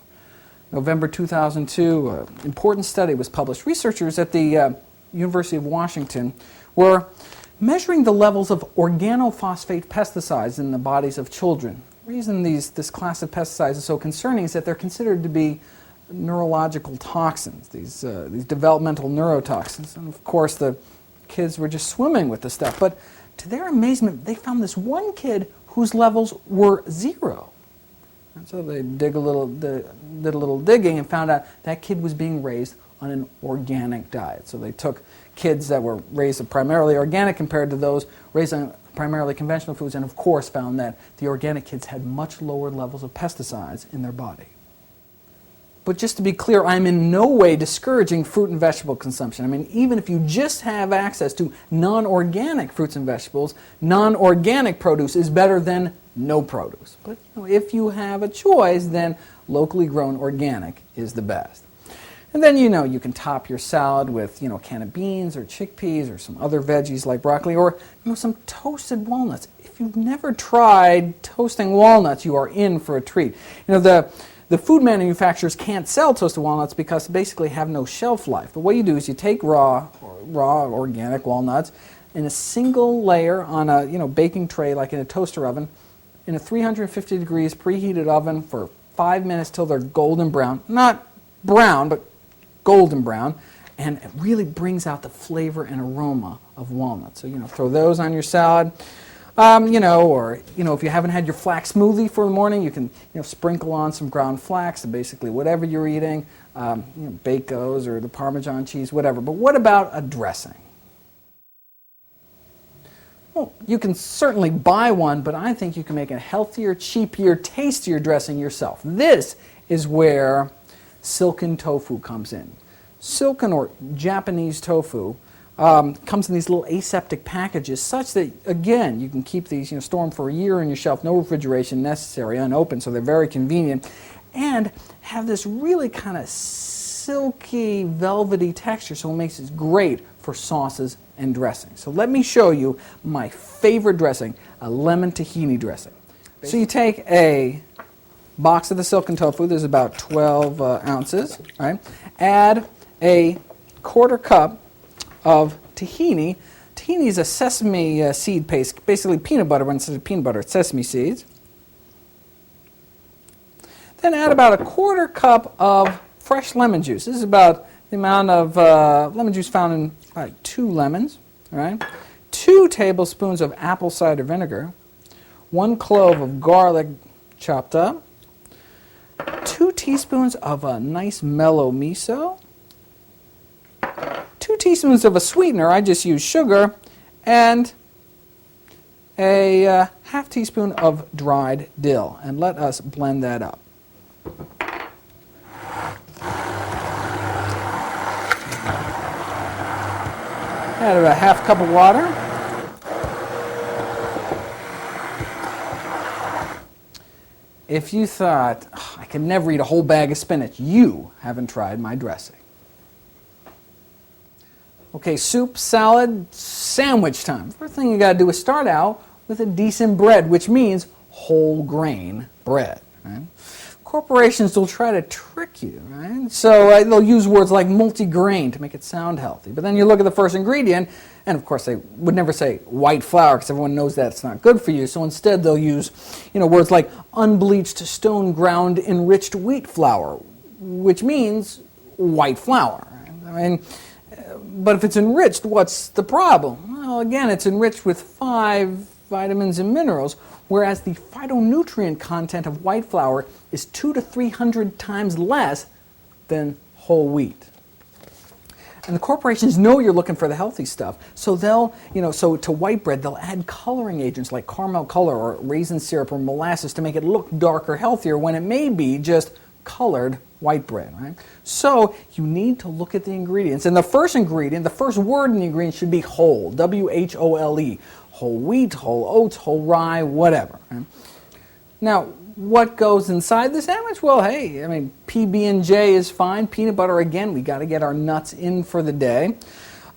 November 2002, an important study was published. Researchers at the University of Washington were measuring the levels of organophosphate pesticides in the bodies of children. The reason this class of pesticides is so concerning is that they're considered to be neurological toxins, these developmental neurotoxins. And of course, the kids were just swimming with the stuff. But to their amazement, they found this one kid whose levels were 0. And so they did a little digging and found out that kid was being raised on an organic diet. So they took kids that were raised primarily organic compared to those raised on primarily conventional foods, and of course found that the organic kids had much lower levels of pesticides in their body. But just to be clear, I'm in no way discouraging fruit and vegetable consumption. Even if you just have access to non-organic fruits and vegetables, non-organic produce is better than no produce. But if you have a choice, then locally grown organic is the best. And then, you can top your salad with, a can of beans or chickpeas or some other veggies like broccoli or, some toasted walnuts. If you've never tried toasting walnuts, you are in for a treat. The food manufacturers can't sell toasted walnuts because they basically have no shelf life. But what you do is you take raw organic walnuts in a single layer on a baking tray like in a toaster oven in a 350 degrees preheated oven for 5 minutes till they're golden brown. Not brown, but golden brown. And it really brings out the flavor and aroma of walnuts. So, throw those on your salad. Or if you haven't had your flax smoothie for the morning, you can, sprinkle on some ground flax and basically whatever you're eating, Bacos or the Parmesan cheese, whatever. But what about a dressing? Well, you can certainly buy one, but I think you can make a healthier, cheaper, tastier dressing yourself. This is where silken tofu comes in. Silken or Japanese tofu comes in these little aseptic packages such that, again, you can keep these, store them for a year on your shelf, no refrigeration necessary, unopened, so they're very convenient, and have this really kind of silky, velvety texture, so it makes it great for sauces and dressing. So let me show you my favorite dressing, a lemon tahini dressing. So you take a box of the silken tofu, there's about 12 ounces, right? Add a quarter cup of tahini. Tahini is a sesame seed paste, basically peanut butter, but instead of peanut butter, it's sesame seeds. Then add about a quarter cup of fresh lemon juice. This is about the amount of lemon juice found in 2 lemons. All right? 2 tablespoons of apple cider vinegar. 1 clove of garlic chopped up. 2 teaspoons of a nice mellow miso. 2 teaspoons of a sweetener, I just use sugar, and a half teaspoon of dried dill. And let us blend that up. Add about a half cup of water. If you thought, oh, I could never eat a whole bag of spinach, you haven't tried my dressing. Okay, soup, salad, sandwich time. First thing you got to do is start out with a decent bread, which means whole grain bread. Right? Corporations will try to trick you, right? So they'll use words like multi-grain to make it sound healthy. But then you look at the first ingredient, and of course they would never say white flour because everyone knows that it's not good for you. So instead they'll use, words like unbleached, stone ground, enriched wheat flour, which means white flour. Right? But if it's enriched, what's the problem? Well, again, it's enriched with 5 vitamins and minerals, whereas the phytonutrient content of white flour is 200 to 300 times less than whole wheat. And the corporations know you're looking for the healthy stuff, so they'll, so to white bread, they'll add coloring agents like caramel color or raisin syrup or molasses to make it look darker, healthier, when it may be just colored white bread, right? So you need to look at the ingredients. And the first ingredient, the first word in the ingredient should be whole, W-H-O-L-E. Whole wheat, whole oats, whole rye, whatever. Right? Now, what goes inside the sandwich? Well, hey, PB&J is fine. Peanut butter, again, we got to get our nuts in for the day.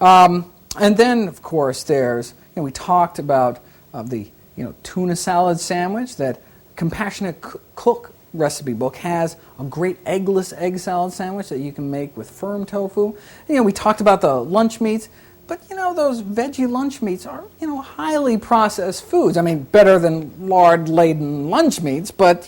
And then, of course, there's, we talked about the, tuna salad sandwich. That Compassionate Cook recipe book has a great eggless egg salad sandwich that you can make with firm tofu. We talked about the lunch meats. But, those veggie lunch meats are, highly processed foods. Better than lard-laden lunch meats, but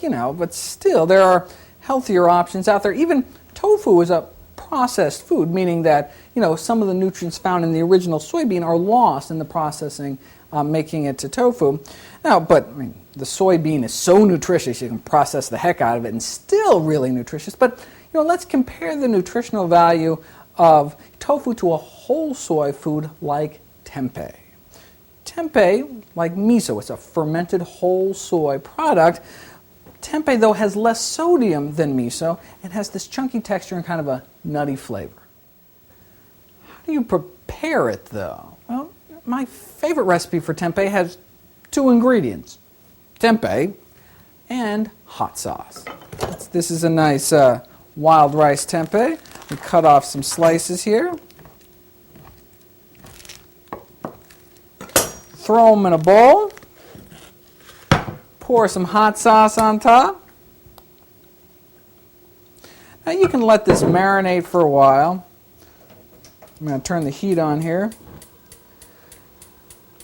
still, there are healthier options out there. Even tofu is a processed food, meaning that, some of the nutrients found in the original soybean are lost in the processing, making it to tofu. Now, but, the soybean is so nutritious, you can process the heck out of it and still really nutritious. But, let's compare the nutritional value of tofu to a whole soy food like tempeh. Tempeh, like miso, it's a fermented whole soy product. Tempeh, though, has less sodium than miso and has this chunky texture and kind of a nutty flavor. How do you prepare it, though? Well, my favorite recipe for tempeh has 2 ingredients, tempeh and hot sauce. This is a nice wild rice tempeh. We cut off some slices here. Throw them in a bowl. Pour some hot sauce on top. Now you can let this marinate for a while. I'm going to turn the heat on here.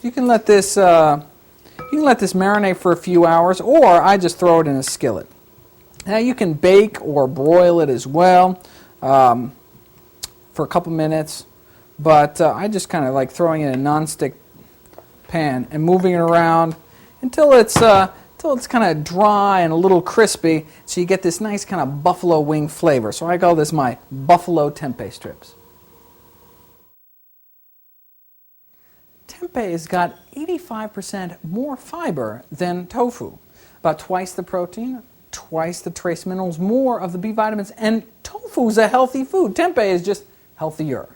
You can let this marinate for a few hours, or I just throw it in a skillet. Now you can bake or broil it as well. For a couple minutes, but I just kind of like throwing it in a non-stick pan and moving it around until it's kind of dry and a little crispy, so you get this nice kind of buffalo wing flavor. So I call this my buffalo tempeh strips. tempeh has got 85% more fiber than tofu, about twice the protein, twice the trace minerals, more of the B vitamins, and tofu is a healthy food. Tempeh is just healthier.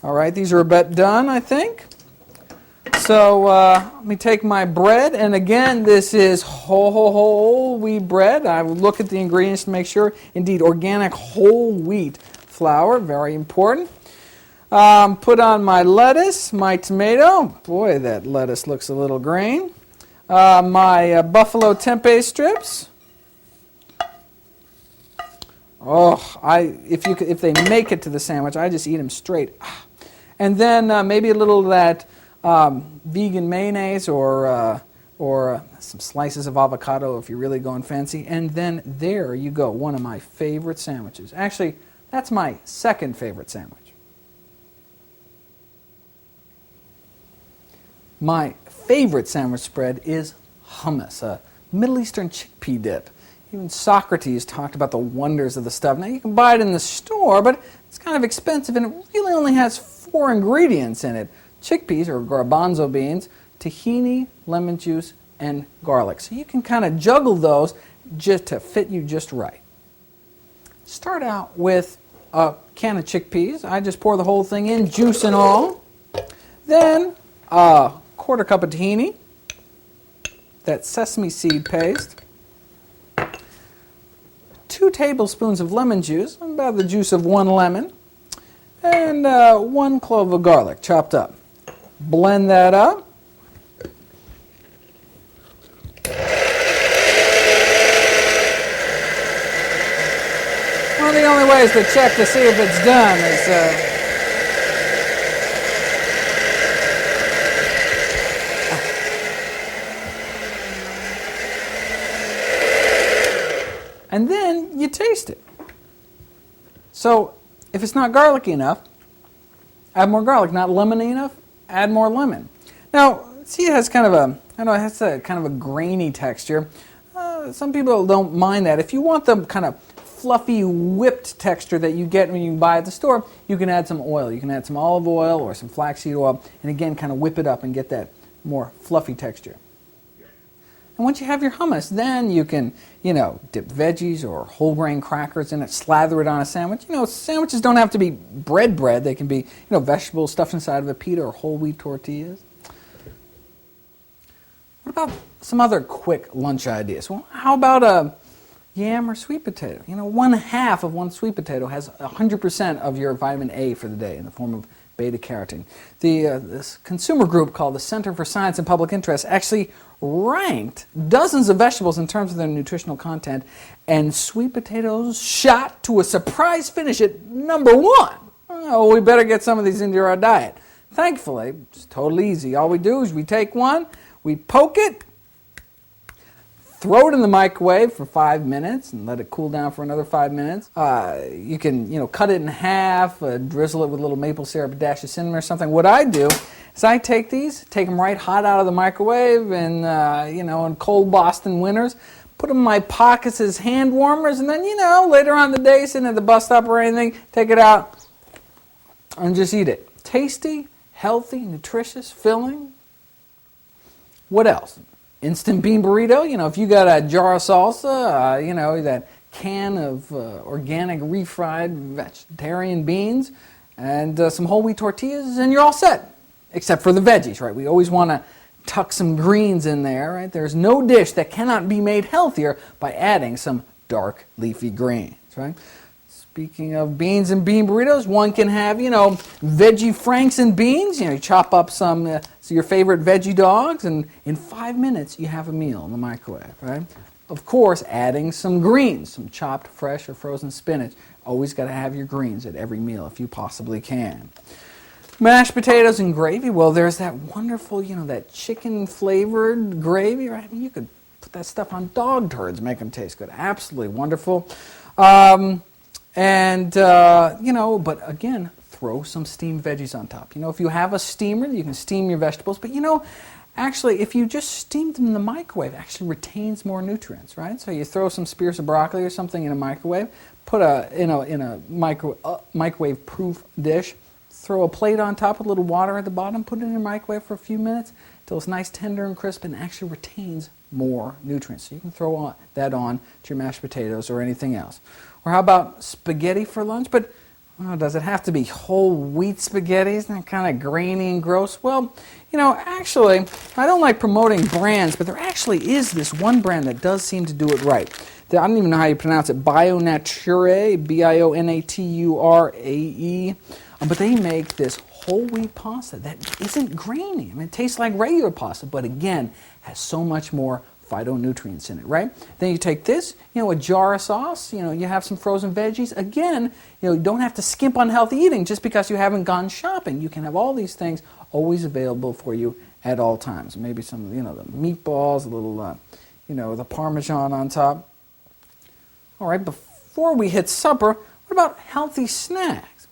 All right, these are about done, I think. So let me take my bread, and again, this is whole wheat bread. I will look at the ingredients to make sure, indeed, organic whole wheat flour, very important. Put on my lettuce, my tomato. Boy, that lettuce looks a little green. My buffalo tempeh strips. Oh, if they make it to the sandwich, I just eat them straight. And then maybe a little of that vegan mayonnaise or some slices of avocado if you're really going fancy. And then there you go, one of my favorite sandwiches. Actually, that's my second favorite sandwich. My favorite sandwich spread is hummus, a Middle Eastern chickpea dip. Even Socrates talked about the wonders of the stuff. Now, you can buy it in the store, but it's kind of expensive, and it really only has 4 ingredients in it. Chickpeas, or garbanzo beans, tahini, lemon juice, and garlic. So you can kind of juggle those just to fit you just right. Start out with a can of chickpeas. I just pour the whole thing in, juice and all. Then a quarter cup of tahini, that sesame seed paste, 2 tablespoons of lemon juice, about the juice of 1 lemon, and 1 clove of garlic chopped up. Blend that up. One of the only ways to check to see if it's done is and then you taste it. So if it's not garlicky enough, add more garlic. Not lemony enough, add more lemon. Now, see, it has kind of a, I don't know, it has a kind of a grainy texture. Some people don't mind that. If you want the kind of fluffy, whipped texture that you get when you buy at the store, you can add some oil. You can add some olive oil or some flaxseed oil, and again, kind of whip it up and get that more fluffy texture. And once you have your hummus, then you can, dip veggies or whole grain crackers in it, slather it on a sandwich. Sandwiches don't have to be bread. They can be, vegetables stuffed inside of a pita or whole wheat tortillas. What about some other quick lunch ideas? Well, how about a yam or sweet potato? 1/2 of one sweet potato has 100% of your vitamin A for the day in the form of beta-carotene. This consumer group called the Center for Science and Public Interest actually ranked dozens of vegetables in terms of their nutritional content, and sweet potatoes shot to a surprise finish at number 1. Oh, we better get some of these into our diet. Thankfully, it's totally easy. All we do is we take one, we poke it, throw it in the microwave for 5 minutes and let it cool down for another 5 minutes. You can, cut it in half, drizzle it with a little maple syrup, a dash of cinnamon or something. What I do is I take them right hot out of the microwave and, in cold Boston winters, put them in my pockets as hand warmers, and then, later on in the day, sitting at the bus stop or anything, take it out and just eat it. Tasty, healthy, nutritious, filling. What else? Instant bean burrito. If you got a jar of salsa, that can of organic refried vegetarian beans and some whole wheat tortillas, and you're all set. Except for the veggies, right? We always want to tuck some greens in there, right? There's no dish that cannot be made healthier by adding some dark leafy greens, right? Speaking of beans and bean burritos, one can have, veggie franks and beans. You chop up some your favorite veggie dogs, and in 5 minutes you have a meal in the microwave, right? Of course, adding some greens, some chopped fresh or frozen spinach. Always got to have your greens at every meal if you possibly can. Mashed potatoes and gravy. Well, there's that wonderful, that chicken-flavored gravy, right? You could put that stuff on dog turds, make them taste good. Absolutely wonderful. But again, throw some steamed veggies on top. If you have a steamer, you can steam your vegetables. But, actually, if you just steam them in the microwave, it actually retains more nutrients, right? So you throw some spears of broccoli or something in a microwave, put in a microwave-proof dish, throw a plate on top with a little water at the bottom, put it in your microwave for a few minutes until it's nice, tender, and crisp, and actually retains more nutrients. So you can throw that on to your mashed potatoes or anything else. Or how about spaghetti for lunch? But does it have to be whole wheat spaghetti? Isn't that kind of grainy and gross? Well, actually, I don't like promoting brands, but there actually is this one brand that does seem to do it right. I don't even know how you pronounce it. Bionature, Bionature. But they make this whole wheat pasta that isn't grainy. I mean, it tastes like regular pasta, but again, has so much more phytonutrients in it, right? Then you take this, a jar of sauce, you have some frozen veggies. Again, you don't have to skimp on healthy eating just because you haven't gone shopping. You can have all these things always available for you at all times. Maybe some, the meatballs, a little, the Parmesan on top. All right, before we hit supper, what about healthy snacks?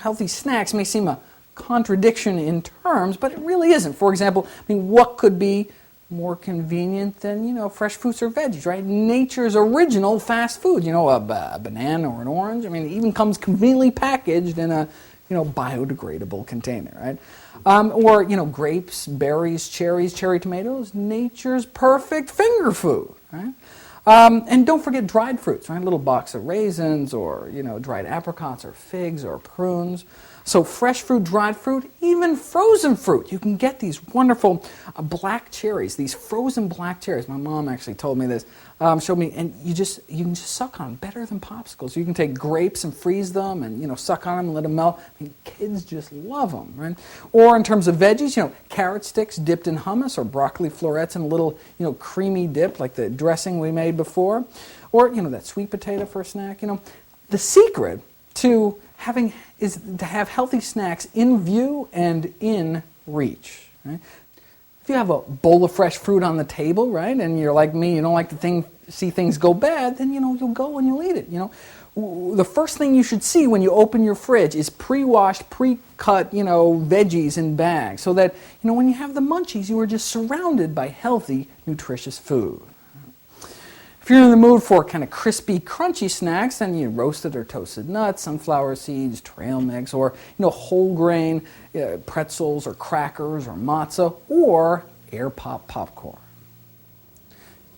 Healthy snacks may seem a contradiction in terms, but it really isn't. For example, what could be more convenient than, fresh fruits or veggies, right? Nature's original fast food, a banana or an orange. It even comes conveniently packaged in a, biodegradable container, right? Or, grapes, berries, cherries, cherry tomatoes, nature's perfect finger food, right? And don't forget dried fruits, right? A little box of raisins or, dried apricots or figs or prunes. So fresh fruit, dried fruit, even frozen fruit. You can get these wonderful black cherries, these frozen black cherries. My mom actually told me this, showed me, and you can just suck on them better than popsicles. You can take grapes and freeze them and, suck on them and let them melt. Kids just love them, right? Or in terms of veggies, carrot sticks dipped in hummus or broccoli florets in a little, creamy dip like the dressing we made before. Or, that sweet potato for a snack. The secret to is to have healthy snacks in view and in reach. Right? If you have a bowl of fresh fruit on the table, right, and you're like me, you don't like to see things go bad, then you'll go and you'll eat it. The first thing you should see when you open your fridge is pre-washed, pre-cut, veggies in bags, so that when you have the munchies, you are just surrounded by healthy, nutritious food. If you're in the mood for kind of crispy, crunchy snacks, then roasted or toasted nuts, sunflower seeds, trail mix, or whole grain pretzels or crackers or matzah, or air pop popcorn.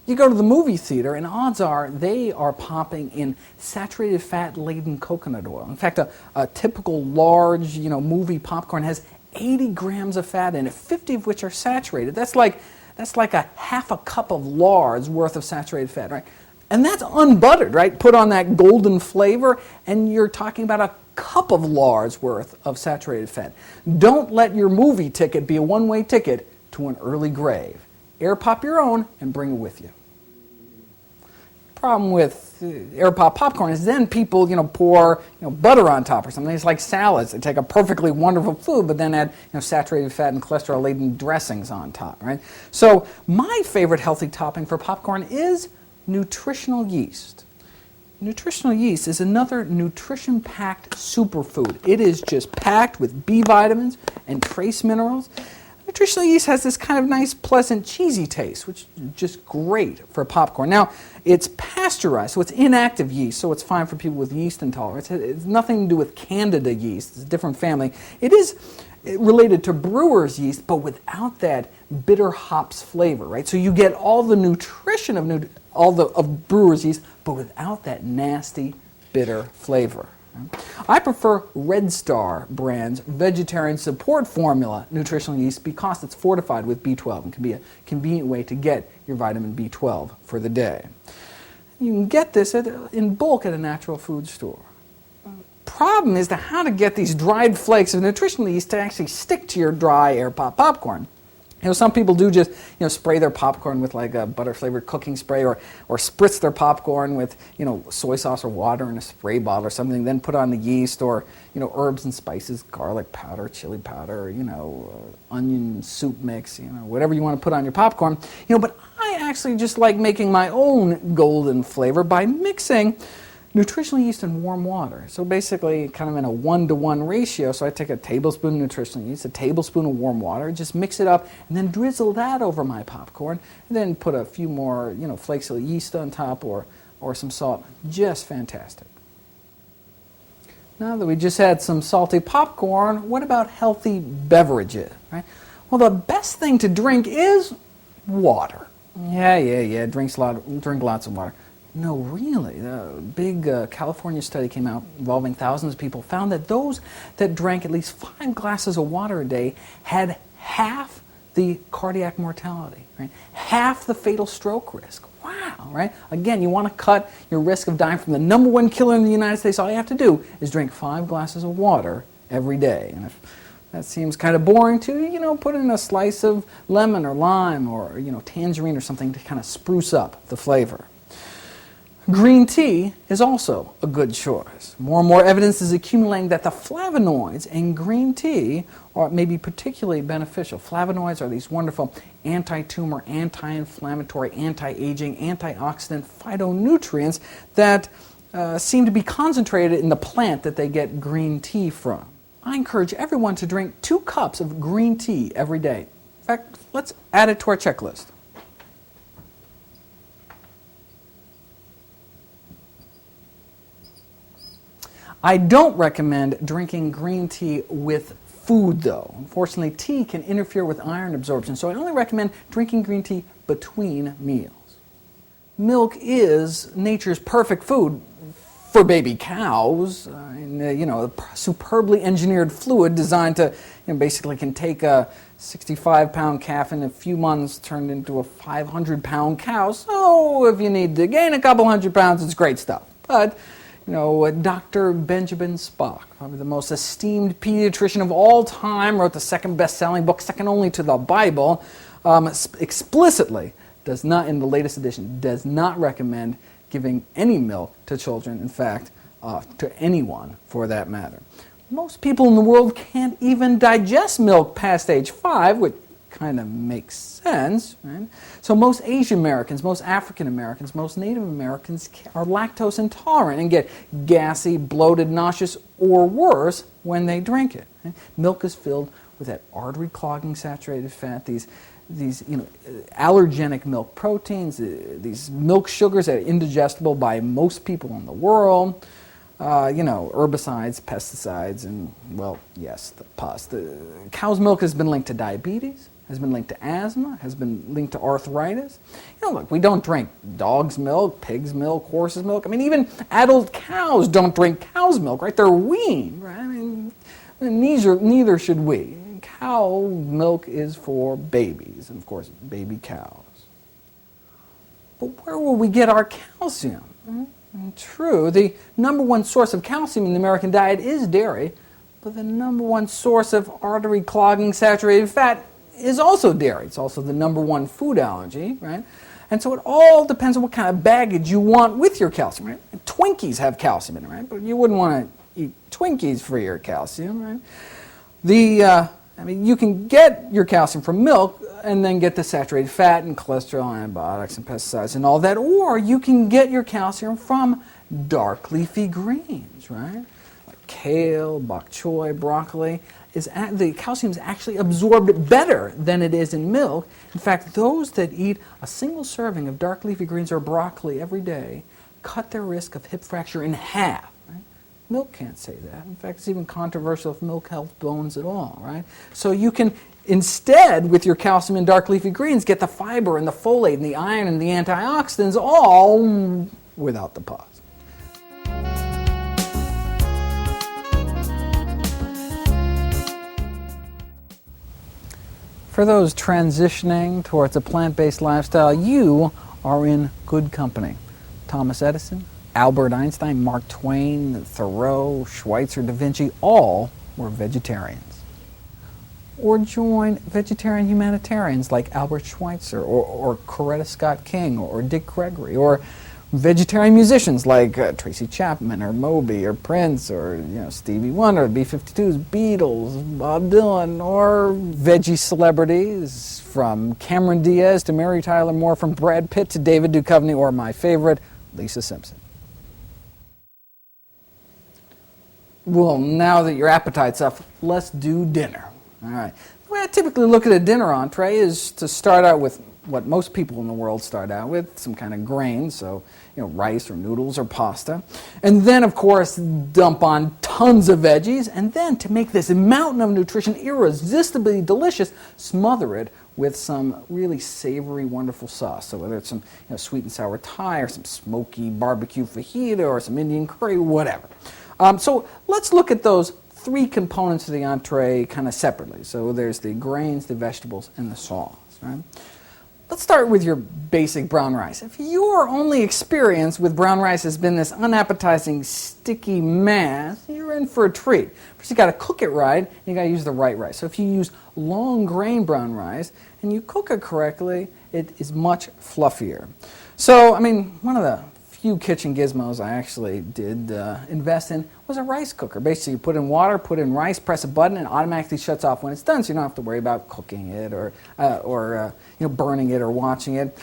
You go to the movie theater, and odds are they are popping in saturated fat-laden coconut oil. In fact, a typical large movie popcorn has 80 grams of fat in it, 50 of which are saturated. That's like a half a cup of lard's worth of saturated fat, right? And that's unbuttered, right? Put on that golden flavor, and you're talking about a cup of lard's worth of saturated fat. Don't let your movie ticket be a one-way ticket to an early grave. Air pop your own and bring it with you. Problem with air pop popcorn is then people pour butter on top or something. It's like salads. They take a perfectly wonderful food but then add saturated fat and cholesterol laden dressings on top, right? So my favorite healthy topping for popcorn is nutritional yeast. Nutritional yeast is another nutrition-packed superfood. It is just packed with B vitamins and trace minerals. Nutritional yeast has this kind of nice, pleasant, cheesy taste, which is just great for popcorn. Now, it's pasteurized, so it's inactive yeast, so it's fine for people with yeast intolerance. It's nothing to do with Candida yeast. It's a different family. It is related to brewer's yeast, but without that bitter hops flavor, right? So you get all the nutrition of brewer's yeast, but without that nasty, bitter flavor. I prefer Red Star brand's vegetarian support formula nutritional yeast because it's fortified with B12 and can be a convenient way to get your vitamin B12 for the day. You can get this in bulk at a natural food store. Problem is how to get these dried flakes of nutritional yeast to actually stick to your dry air pop popcorn. Some people do just, spray their popcorn with like a butter-flavored cooking spray or spritz their popcorn with, soy sauce or water in a spray bottle or something, then put on the yeast or, herbs and spices, garlic powder, chili powder, onion soup mix, whatever you want to put on your popcorn. But I actually just like making my own golden flavor by mixing nutritional yeast and warm water. So basically kind of in a 1-to-1 ratio. So I take a tablespoon of nutritional yeast, a tablespoon of warm water, just mix it up and then drizzle that over my popcorn and then put a few more, flakes of yeast on top or some salt. Just fantastic. Now that we just had some salty popcorn, what about healthy beverages, right? Well, the best thing to drink is water. Yeah, drink lots of water. No, really, a big California study came out involving thousands of people, found that those that drank at least 5 glasses of water a day had half the cardiac mortality, right? Half the fatal stroke risk. Wow, right? Again, you want to cut your risk of dying from the #1 killer in the United States. All you have to do is drink 5 glasses of water every day. And if that seems kind of boring to, put in a slice of lemon or lime or, tangerine or something to kind of spruce up the flavor. Green tea is also a good choice. More and more evidence is accumulating that the flavonoids in green tea may be particularly beneficial. Flavonoids are these wonderful anti-tumor, anti-inflammatory, anti-aging, antioxidant phytonutrients that seem to be concentrated in the plant that they get green tea from. I encourage everyone to drink 2 cups of green tea every day. In fact, let's add it to our checklist. I don't recommend drinking green tea with food, though. Unfortunately, tea can interfere with iron absorption, so I only recommend drinking green tea between meals. Milk is nature's perfect food for baby cows. A superbly engineered fluid designed to, basically can take a 65-pound calf in a few months turned into a 500-pound cow. So if you need to gain a couple hundred pounds, it's great stuff. But Dr. Benjamin Spock, probably the most esteemed pediatrician of all time, wrote the second best-selling book, second only to the Bible, explicitly does not, in the latest edition, does not recommend giving any milk to children, in fact, to anyone for that matter. Most people in the world can't even digest milk past age 5, which kind of makes sense, right? So most Asian Americans, most African Americans, most Native Americans are lactose intolerant and get gassy, bloated, nauseous, or worse when they drink it. Right? Milk is filled with that artery-clogging saturated fat, these allergenic milk proteins, these milk sugars that are indigestible by most people in the world. Herbicides, pesticides, and, well, yes, the pus. The cow's milk has been linked to diabetes, has been linked to asthma, has been linked to arthritis. Look, we don't drink dog's milk, pig's milk, horse's milk. Even adult cows don't drink cow's milk, right? They're weaned, right? Neither should we. Cow milk is for babies, and of course, baby cows. But where will we get our calcium? True, the #1 source of calcium in the American diet is dairy, but the #1 source of artery-clogging saturated fat is also dairy. It's also the #1 food allergy, right? And so it all depends on what kind of baggage you want with your calcium, right? Twinkies have calcium in it, right? But you wouldn't want to eat Twinkies for your calcium, right? You can get your calcium from milk and then get the saturated fat and cholesterol, antibiotics, and pesticides and all that, or you can get your calcium from dark leafy greens, right? Like kale, bok choy, broccoli. The calcium is actually absorbed better than it is in milk. In fact, those that eat a single serving of dark leafy greens or broccoli every day cut their risk of hip fracture in half. Right? Milk can't say that. In fact, it's even controversial if milk helps bones at all, right? So you can instead, with your calcium and dark leafy greens, get the fiber and the folate and the iron and the antioxidants all without the pus. For those transitioning towards a plant-based lifestyle, you are in good company. Thomas Edison, Albert Einstein, Mark Twain, Thoreau, Schweitzer, Da Vinci, all were vegetarians. Or join vegetarian humanitarians like Albert Schweitzer or Coretta Scott King or Dick Gregory, or vegetarian musicians like Tracy Chapman or Moby or Prince or Stevie Wonder, B-52s, Beatles, Bob Dylan, or veggie celebrities from Cameron Diaz to Mary Tyler Moore, from Brad Pitt to David Duchovny, or my favorite, Lisa Simpson. Well, now that your appetite's up, let's do dinner. All right. The way I typically look at a dinner entree is to start out with what most people in the world start out with, some kind of grain, so rice or noodles or pasta. And then, of course, dump on tons of veggies, and then to make this mountain of nutrition irresistibly delicious, smother it with some really savory, wonderful sauce. So whether it's some sweet and sour Thai or some smoky barbecue fajita or some Indian curry, whatever. So let's look at those three components of the entree kind of separately. So there's the grains, the vegetables, and the sauce. Right? Let's start with your basic brown rice. If your only experience with brown rice has been this unappetizing, sticky mass, you're in for a treat. First, you got to cook it right, and you got to use the right rice. So if you use long grain brown rice and you cook it correctly, it is much fluffier. So, one of the few kitchen gizmos I actually did invest in was a rice cooker. Basically, you put in water, put in rice, press a button, and it automatically shuts off when it's done, so you don't have to worry about cooking it or burning it or watching it.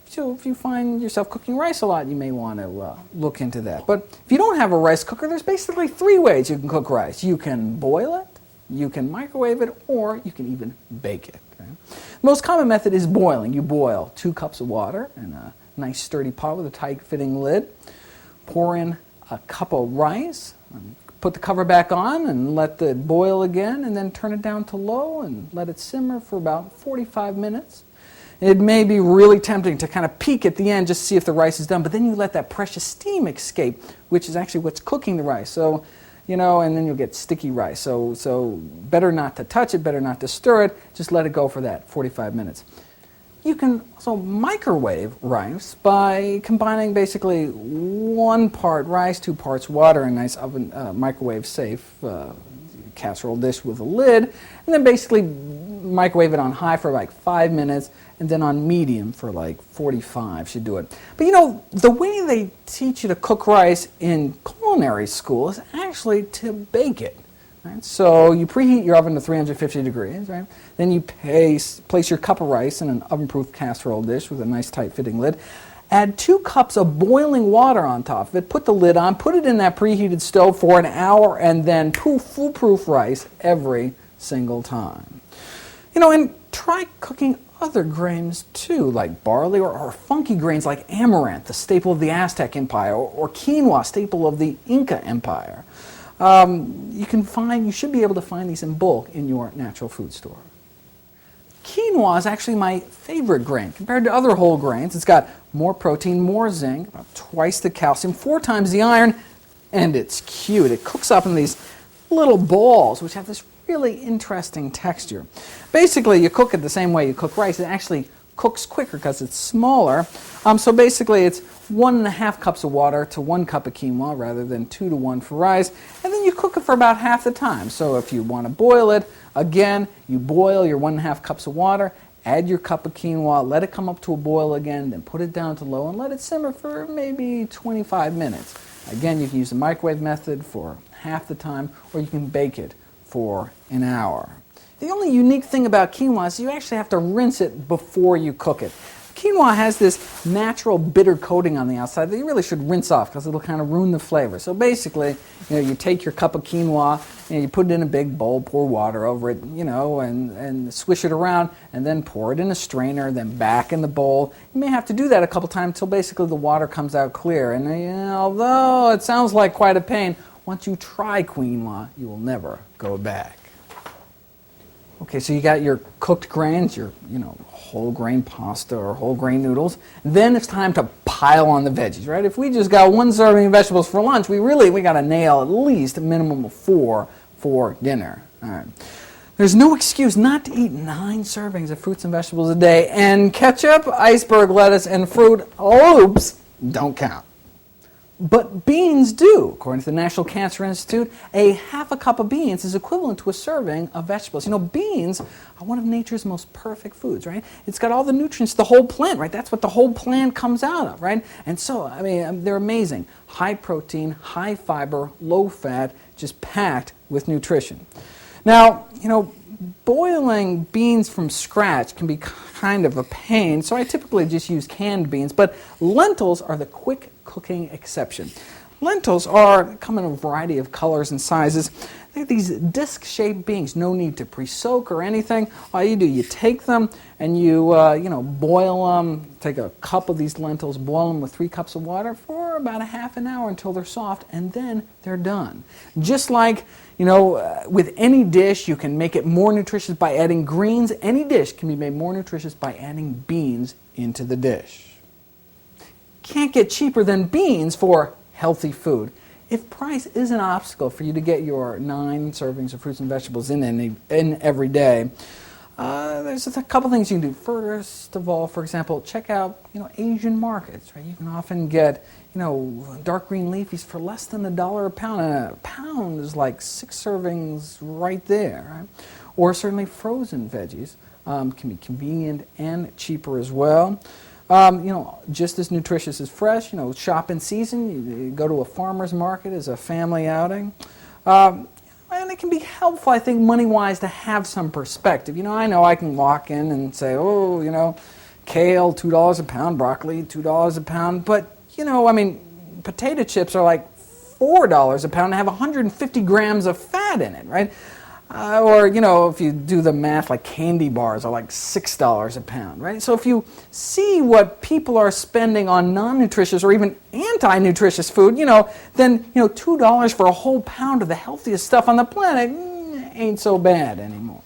So if you find yourself cooking rice a lot, you may want to look into that. But if you don't have a rice cooker, there's basically three ways you can cook rice. You can boil it, you can microwave it, or you can even bake it. Okay? The most common method is boiling. You boil 2 cups of water in a nice sturdy pot with a tight-fitting lid. Pour in a cup of rice, put the cover back on and let it boil again, and then turn it down to low and let it simmer for about 45 minutes. It may be really tempting to kind of peek at the end just to see if the rice is done, but then you let that precious steam escape, which is actually what's cooking the rice. So, and then you'll get sticky rice. So better not to touch it, better not to stir it, just let it go for that 45 minutes. You can also microwave rice by combining basically 1 part rice, 2 parts water in a nice oven, microwave-safe casserole dish with a lid, and then basically microwave it on high for like 5 minutes, and then on medium for like 45 should do it. But the way they teach you to cook rice in culinary school is actually to bake it. Right? So you preheat your oven to 350 degrees, right? Then you place your cup of rice in an oven-proof casserole dish with a nice tight-fitting lid. Add 2 cups of boiling water on top of it, put the lid on, put it in that preheated stove for an hour, and then foolproof rice every single time. And try cooking other grains too, like barley or funky grains like amaranth, the staple of the Aztec Empire, or quinoa, staple of the Inca Empire. You should be able to find these in bulk in your natural food store. Quinoa is actually my favorite grain. Compared to other whole grains, it's got more protein, more zinc, about twice the calcium, 4 times the iron, and it's cute. It cooks up in these little balls, which have this really interesting texture. Basically, you cook it the same way you cook rice. It actually cooks quicker because it's smaller. So basically, it's 1.5 cups of water to 1 cup of quinoa rather than 2 to 1 for rice. And then you cook it for about half the time. So if you want to boil it, again, you boil your 1.5 cups of water, add your cup of quinoa, let it come up to a boil again, then put it down to low and let it simmer for maybe 25 minutes. Again, you can use the microwave method for half the time, or you can bake it for an hour. The only unique thing about quinoa is you actually have to rinse it before you cook it. Quinoa has this natural bitter coating on the outside that you really should rinse off because it'll kind of ruin the flavor. So basically, you take your cup of quinoa, you put it in a big bowl, pour water over it, and swish it around, and then pour it in a strainer, then back in the bowl. You may have to do that a couple times until basically the water comes out clear. And although it sounds like quite a pain, once you try quinoa, you will never go back. Okay, so you got your cooked grains, your whole grain pasta or whole grain noodles. Then it's time to pile on the veggies, right? If we just got 1 serving of vegetables for lunch, we got to nail at least a minimum of 4 for dinner. All right. There's no excuse not to eat 9 servings of fruits and vegetables a day, and ketchup, iceberg lettuce, and Fruit Loops don't count. But beans do. According to the National Cancer Institute, a half a cup of beans is equivalent to a serving of vegetables. Beans are one of nature's most perfect foods, right? It's got all the nutrients, the whole plant, right? That's what the whole plant comes out of, right? And so, they're amazing. High protein, high fiber, low fat, just packed with nutrition. Now, boiling beans from scratch can be kind of a pain, so I typically just use canned beans, but lentils are the quick cooking exception. Lentils come in a variety of colors and sizes. these disc-shaped beans, no need to pre-soak or anything. All you do, you take them and you, boil them. Take a cup of these lentils, boil them with 3 cups of water for about a half an hour until they're soft, and then they're done. Just like, with any dish, you can make it more nutritious by adding greens. Any dish can be made more nutritious by adding beans into the dish. Can't get cheaper than beans for healthy food. If price is an obstacle for you to get your 9 servings of fruits and vegetables in every day, there's a couple things you can do. First of all, for example, check out Asian markets. Right? You can often get dark green leafies for less than $1 a pound, and a pound is like 6 servings right there. Right? Or certainly frozen veggies can be convenient and cheaper as well. Just as nutritious as fresh. Shop in season. You go to a farmer's market as a family outing. And it can be helpful, I think, money-wise, to have some perspective. I know I can walk in and say, kale, $2 a pound, broccoli, $2 a pound. But, potato chips are like $4 a pound and have 150 grams of fat in it, right? Or, if you do the math, like candy bars are like $6 a pound, right? So if you see what people are spending on non-nutritious or even anti-nutritious food, then, $2 for a whole pound of the healthiest stuff on the planet ain't so bad anymore.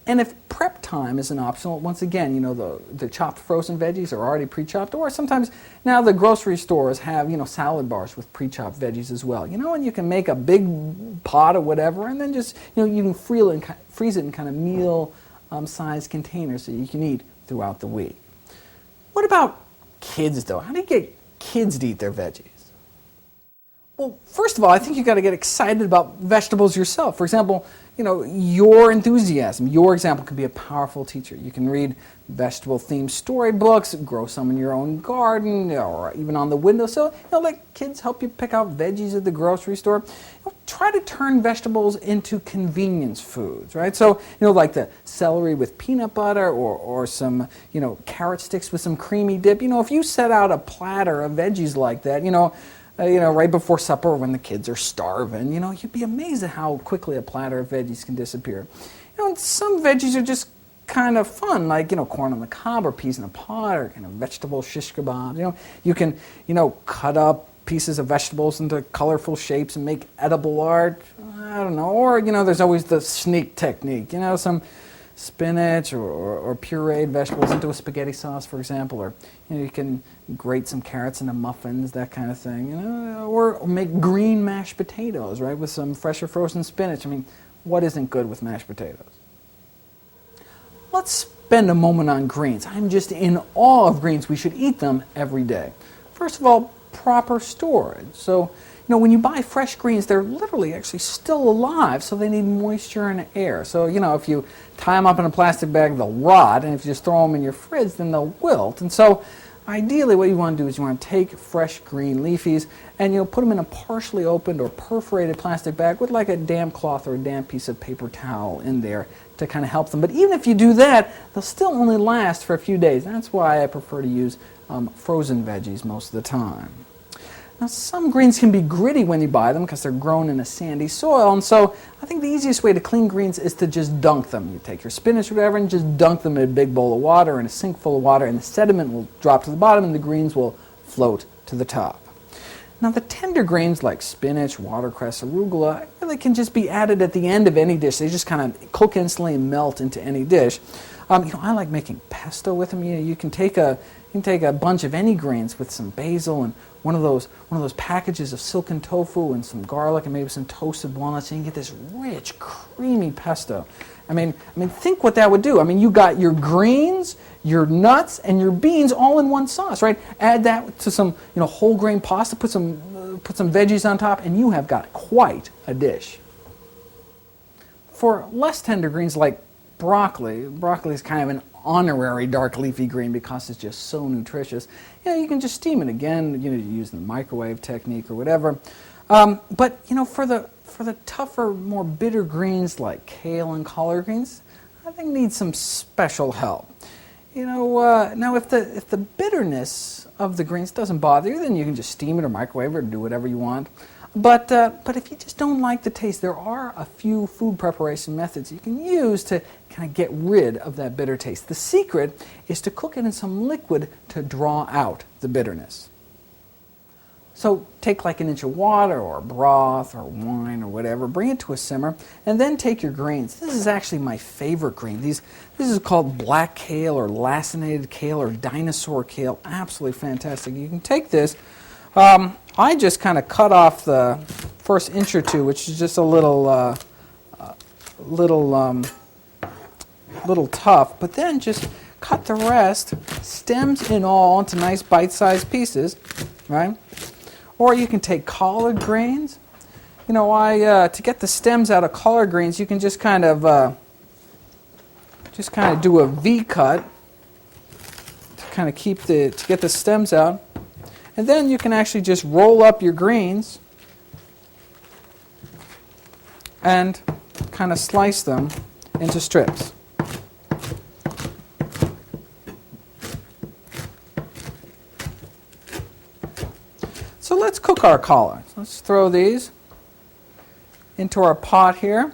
And if prep time isn't optional, once again, the chopped frozen veggies are already pre-chopped, or sometimes now the grocery stores have, salad bars with pre-chopped veggies as well. And you can make a big pot of whatever, and then just, you can freeze it in kind of meal-sized containers so you can eat throughout the week. What about kids, though? How do you get kids to eat their veggies? Well, first of all, I think you've got to get excited about vegetables yourself. For example, your enthusiasm, your example can be a powerful teacher. You can read vegetable-themed storybooks, grow some in your own garden, or even on the windowsill. Let kids help you pick out veggies at the grocery store. Try to turn vegetables into convenience foods, right? So, like the celery with peanut butter or some, carrot sticks with some creamy dip. If you set out a platter of veggies like that, right before supper when the kids are starving, you'd be amazed at how quickly a platter of veggies can disappear. And some veggies are just kind of fun, like, corn on the cob or peas in a pod or vegetable shish kebabs. You can, cut up pieces of vegetables into colorful shapes and make edible art. I don't know. Or, there's always the sneak technique, some spinach or pureed vegetables into a spaghetti sauce, for example, or you can grate some carrots into muffins, that kind of thing, or make green mashed potatoes, right, with some fresh or frozen spinach. I mean, what isn't good with mashed potatoes? Let's spend a moment on greens. I'm just in awe of greens. We should eat them every day. First of all, proper storage. So, when you buy fresh greens, they're literally actually still alive, so they need moisture and air. So, if you tie them up in a plastic bag, they'll rot, and if you just throw them in your fridge, then they'll wilt. And so, ideally, what you want to do is you want to take fresh green leafies and put them in a partially opened or perforated plastic bag with like a damp cloth or a damp piece of paper towel in there to kind of help them. But even if you do that, they'll still only last for a few days. That's why I prefer to use frozen veggies most of the time. Now, some greens can be gritty when you buy them because they're grown in a sandy soil, and so I think the easiest way to clean greens is to just dunk them. You take your spinach or whatever and just dunk them in a big bowl of water, in a sink full of water, and the sediment will drop to the bottom and the greens will float to the top. Now, the tender greens like spinach, watercress, arugula really can just be added at the end of any dish. They just kind of cook instantly and melt into any dish. I like making pesto with them. You can take a bunch of any greens with some basil and one of those packages of silken tofu and some garlic and maybe some toasted walnuts, and you can get this rich, creamy pesto. I mean, think what that would do. I mean, you got your greens, your nuts, and your beans all in one sauce, right? Add that to some, whole grain pasta, put some veggies on top, and you have got quite a dish. For less tender greens like broccoli is kind of an honorary dark leafy green because it's just so nutritious. You can just steam it again. You use the microwave technique or whatever. But for the tougher, more bitter greens like kale and collard greens, I think need some special help. Now if the bitterness of the greens doesn't bother you, then you can just steam it or microwave it or do whatever you want. But if you just don't like the taste, there are a few food preparation methods you can use to kind of get rid of that bitter taste. The secret is to cook it in some liquid to draw out the bitterness. So take like an inch of water or broth or wine or whatever, bring it to a simmer, and then take your greens. This is actually my favorite green. This is called black kale or lacinated kale or dinosaur kale. Absolutely fantastic. You can take this. I just kind of cut off the first inch or two, which is just a little tough, but then just cut the rest, stems and all, into nice bite-sized pieces, right? Or you can take collard greens. You know, to get the stems out of collard greens, you can just kind of do a V cut to kind of to get the stems out. And then you can actually just roll up your greens and kind of slice them into strips. So let's cook our collards. Let's throw these into our pot here.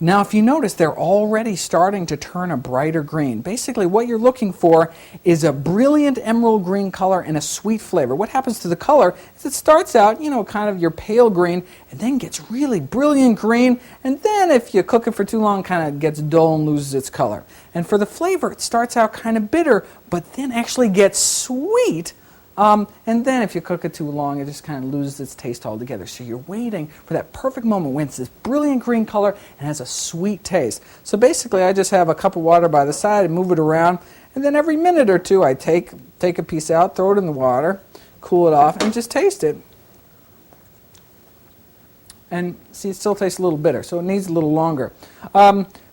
Now, if you notice, they're already starting to turn a brighter green. Basically, what you're looking for is a brilliant emerald green color and a sweet flavor. What happens to the color is it starts out, kind of your pale green, and then gets really brilliant green, and then if you cook it for too long, kind of gets dull and loses its color. And for the flavor, it starts out kind of bitter, but then actually gets sweet. And then if you cook it too long, it just kind of loses its taste altogether. So you're waiting for that perfect moment when it's this brilliant green color and has a sweet taste. So basically, I just have a cup of water by the side and move it around. And then every minute or two, I take a piece out, throw it in the water, cool it off, and just taste it. And see, it still tastes a little bitter, so it needs a little longer.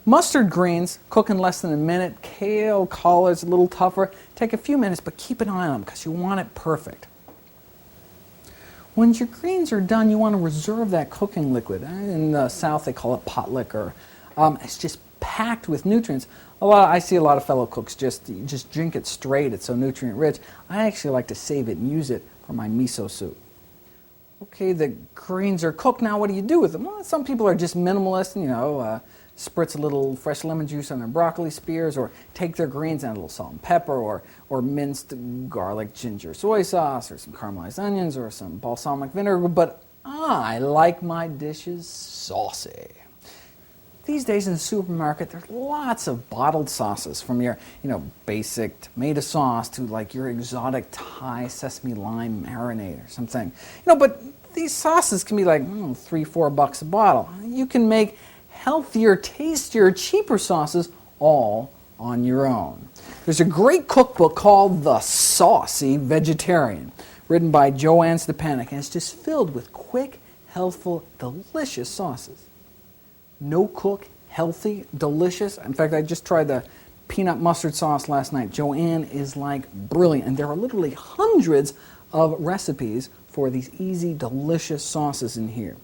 Mustard greens cook in less than a minute. Kale, collards, a little tougher. Take a few minutes, but keep an eye on them because you want it perfect. When your greens are done, you want to reserve that cooking liquid. In the South, they call it pot liquor. It's just packed with nutrients. I see a lot of fellow cooks just drink it straight. It's so nutrient rich. I actually like to save it and use it for my miso soup. Okay, the greens are cooked. Now, what do you do with them? Well, some people are just minimalist, spritz a little fresh lemon juice on their broccoli spears, or take their greens and a little salt and pepper, or minced garlic, ginger, soy sauce, or some caramelized onions, or some balsamic vinegar. But I like my dishes saucy. These days in the supermarket, there's lots of bottled sauces, from your, basic tomato sauce to like your exotic Thai sesame lime marinade or something. But these sauces can be like $3-4 a bottle. You can make healthier, tastier, cheaper sauces all on your own. There's a great cookbook called The Saucy Vegetarian, written by Joanne Stepanek, and it's just filled with quick, healthful, delicious sauces. No cook, healthy, delicious. In fact, I just tried the peanut mustard sauce last night. Joanne is like brilliant, and there are literally hundreds of recipes for these easy, delicious sauces in here.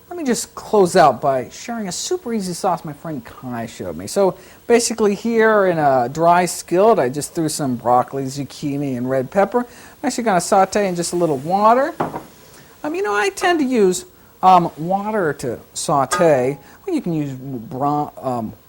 Let me just close out by sharing a super easy sauce my friend Kai showed me. So basically here in a dry skillet, I just threw some broccoli, zucchini, and red pepper. I'm actually going to saute in just a little water. I tend to use water to saute. Well, you can use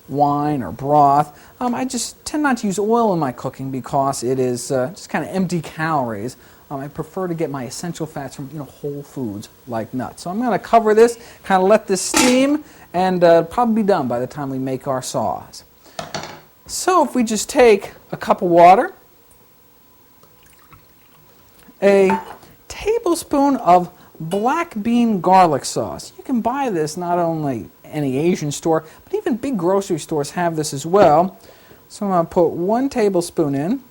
wine or broth. I just tend not to use oil in my cooking because it is just kind of empty calories. I prefer to get my essential fats from whole foods like nuts. So I'm going to cover this, kind of let this steam, and probably be done by the time we make our sauce. So if we just take a cup of water, a tablespoon of black bean garlic sauce. You can buy this not only any Asian store, but even big grocery stores have this as well. So I'm going to put 1 tablespoon in.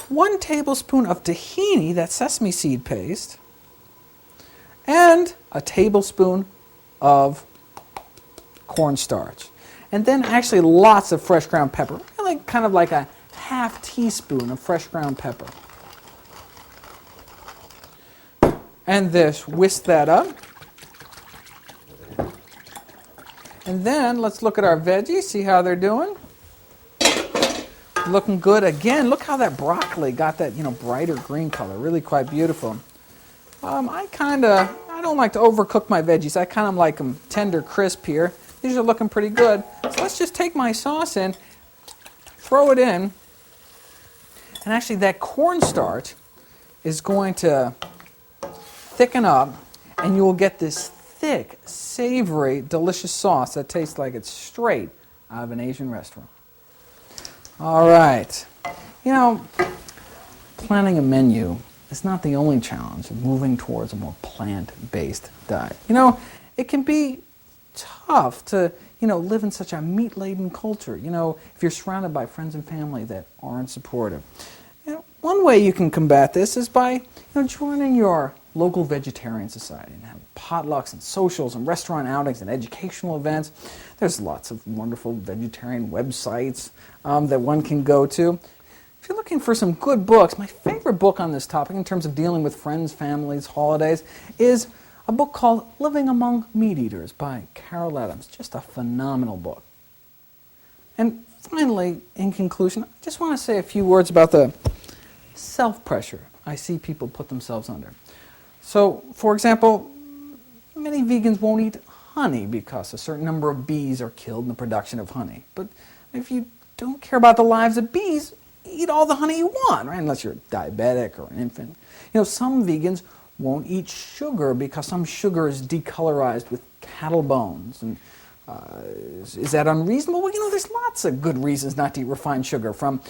1 tablespoon of tahini, that sesame seed paste, and a tablespoon of cornstarch. And then actually lots of fresh ground pepper, really kind of like a half teaspoon of fresh ground pepper. And whisk that up. And then let's look at our veggies, see how they're doing. Looking good. Again, look how that broccoli got that, brighter green color. Really quite beautiful. I don't like to overcook my veggies. I kind of like them tender, crisp here. These are looking pretty good. So let's just take my sauce in, throw it in, and actually that cornstarch is going to thicken up, and you will get this thick, savory, delicious sauce that tastes like it's straight out of an Asian restaurant. All right. You know, planning a menu is not the only challenge of moving towards a more plant-based diet. You know, it can be tough to, live in such a meat-laden culture, if you're surrounded by friends and family that aren't supportive. One way you can combat this is by, joining your local vegetarian society and have potlucks and socials and restaurant outings and educational events. There's lots of wonderful vegetarian websites that one can go to. If you're looking for some good books, my favorite book on this topic in terms of dealing with friends, families, holidays, is a book called Living Among Meat Eaters by Carol Adams. Just a phenomenal book. And finally, in conclusion, I just want to say a few words about the self-pressure I see people put themselves under. So, for example, many vegans won't eat honey because a certain number of bees are killed in the production of honey. But if you don't care about the lives of bees, eat all the honey you want, right? Unless you're diabetic or an infant. Some vegans won't eat sugar because some sugar is decolorized with cattle bones. And is that unreasonable? Well, there's lots of good reasons not to eat refined sugar, from,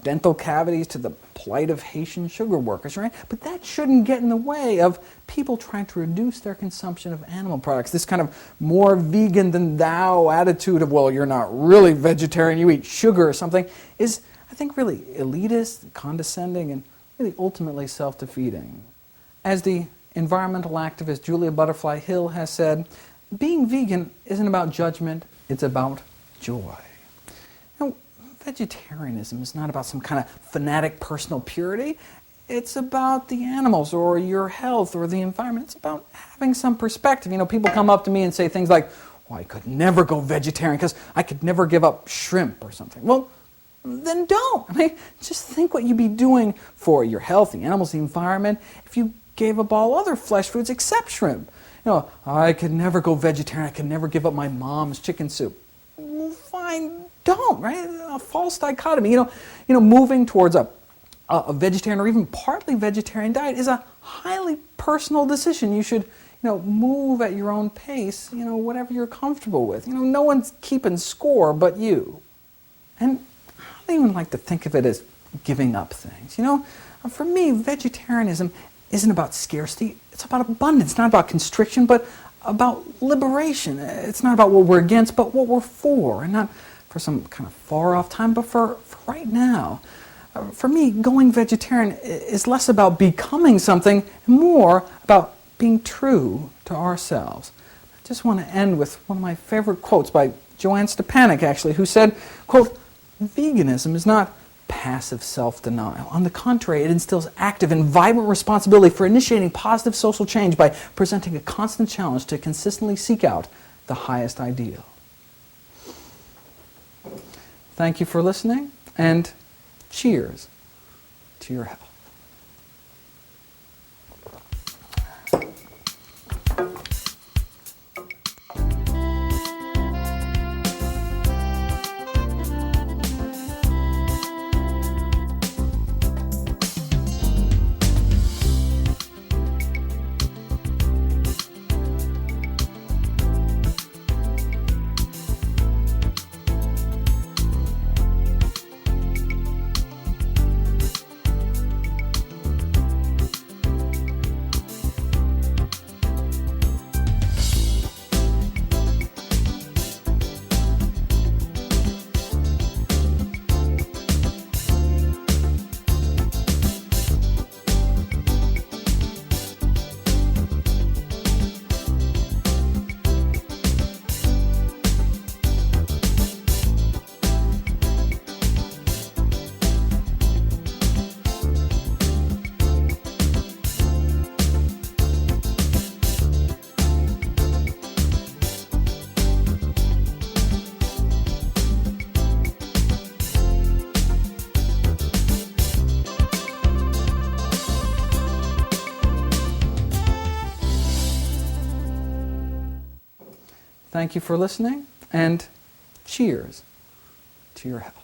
dental cavities to the plight of Haitian sugar workers, right? But that shouldn't get in the way of people trying to reduce their consumption of animal products. This kind of more vegan than thou attitude of, well, you're not really vegetarian, you eat sugar or something, is, I think, really elitist, condescending, and really ultimately self-defeating. As the environmental activist Julia Butterfly Hill has said, being vegan isn't about judgment, it's about joy. Vegetarianism is not about some kind of fanatic personal purity. It's about the animals or your health or the environment. It's about having some perspective. People come up to me and say things like, well, I could never go vegetarian because I could never give up shrimp or something. Well, then don't. Just think what you'd be doing for your health, the animals, the environment, if you gave up all other flesh foods except shrimp. I could never go vegetarian. I could never give up my mom's chicken soup. Well, fine, don't, right? A false dichotomy. Moving towards a vegetarian or even partly vegetarian diet is a highly personal decision. You should, move at your own pace, whatever you're comfortable with. No one's keeping score but you. And I don't even like to think of it as giving up things. For me, vegetarianism isn't about scarcity. It's about abundance, not about constriction, but about liberation. It's not about what we're against, but what we're for, and not for some kind of far-off time, but for right now. For me, going vegetarian is less about becoming something, and more about being true to ourselves. I just want to end with one of my favorite quotes by Joanne Stepanek, actually, who said, quote, "Veganism is not passive self-denial. On the contrary, it instills active and vibrant responsibility for initiating positive social change by presenting a constant challenge to consistently seek out the highest ideal." Thank you for listening, and cheers to your health. Thank you for listening, and cheers to your health.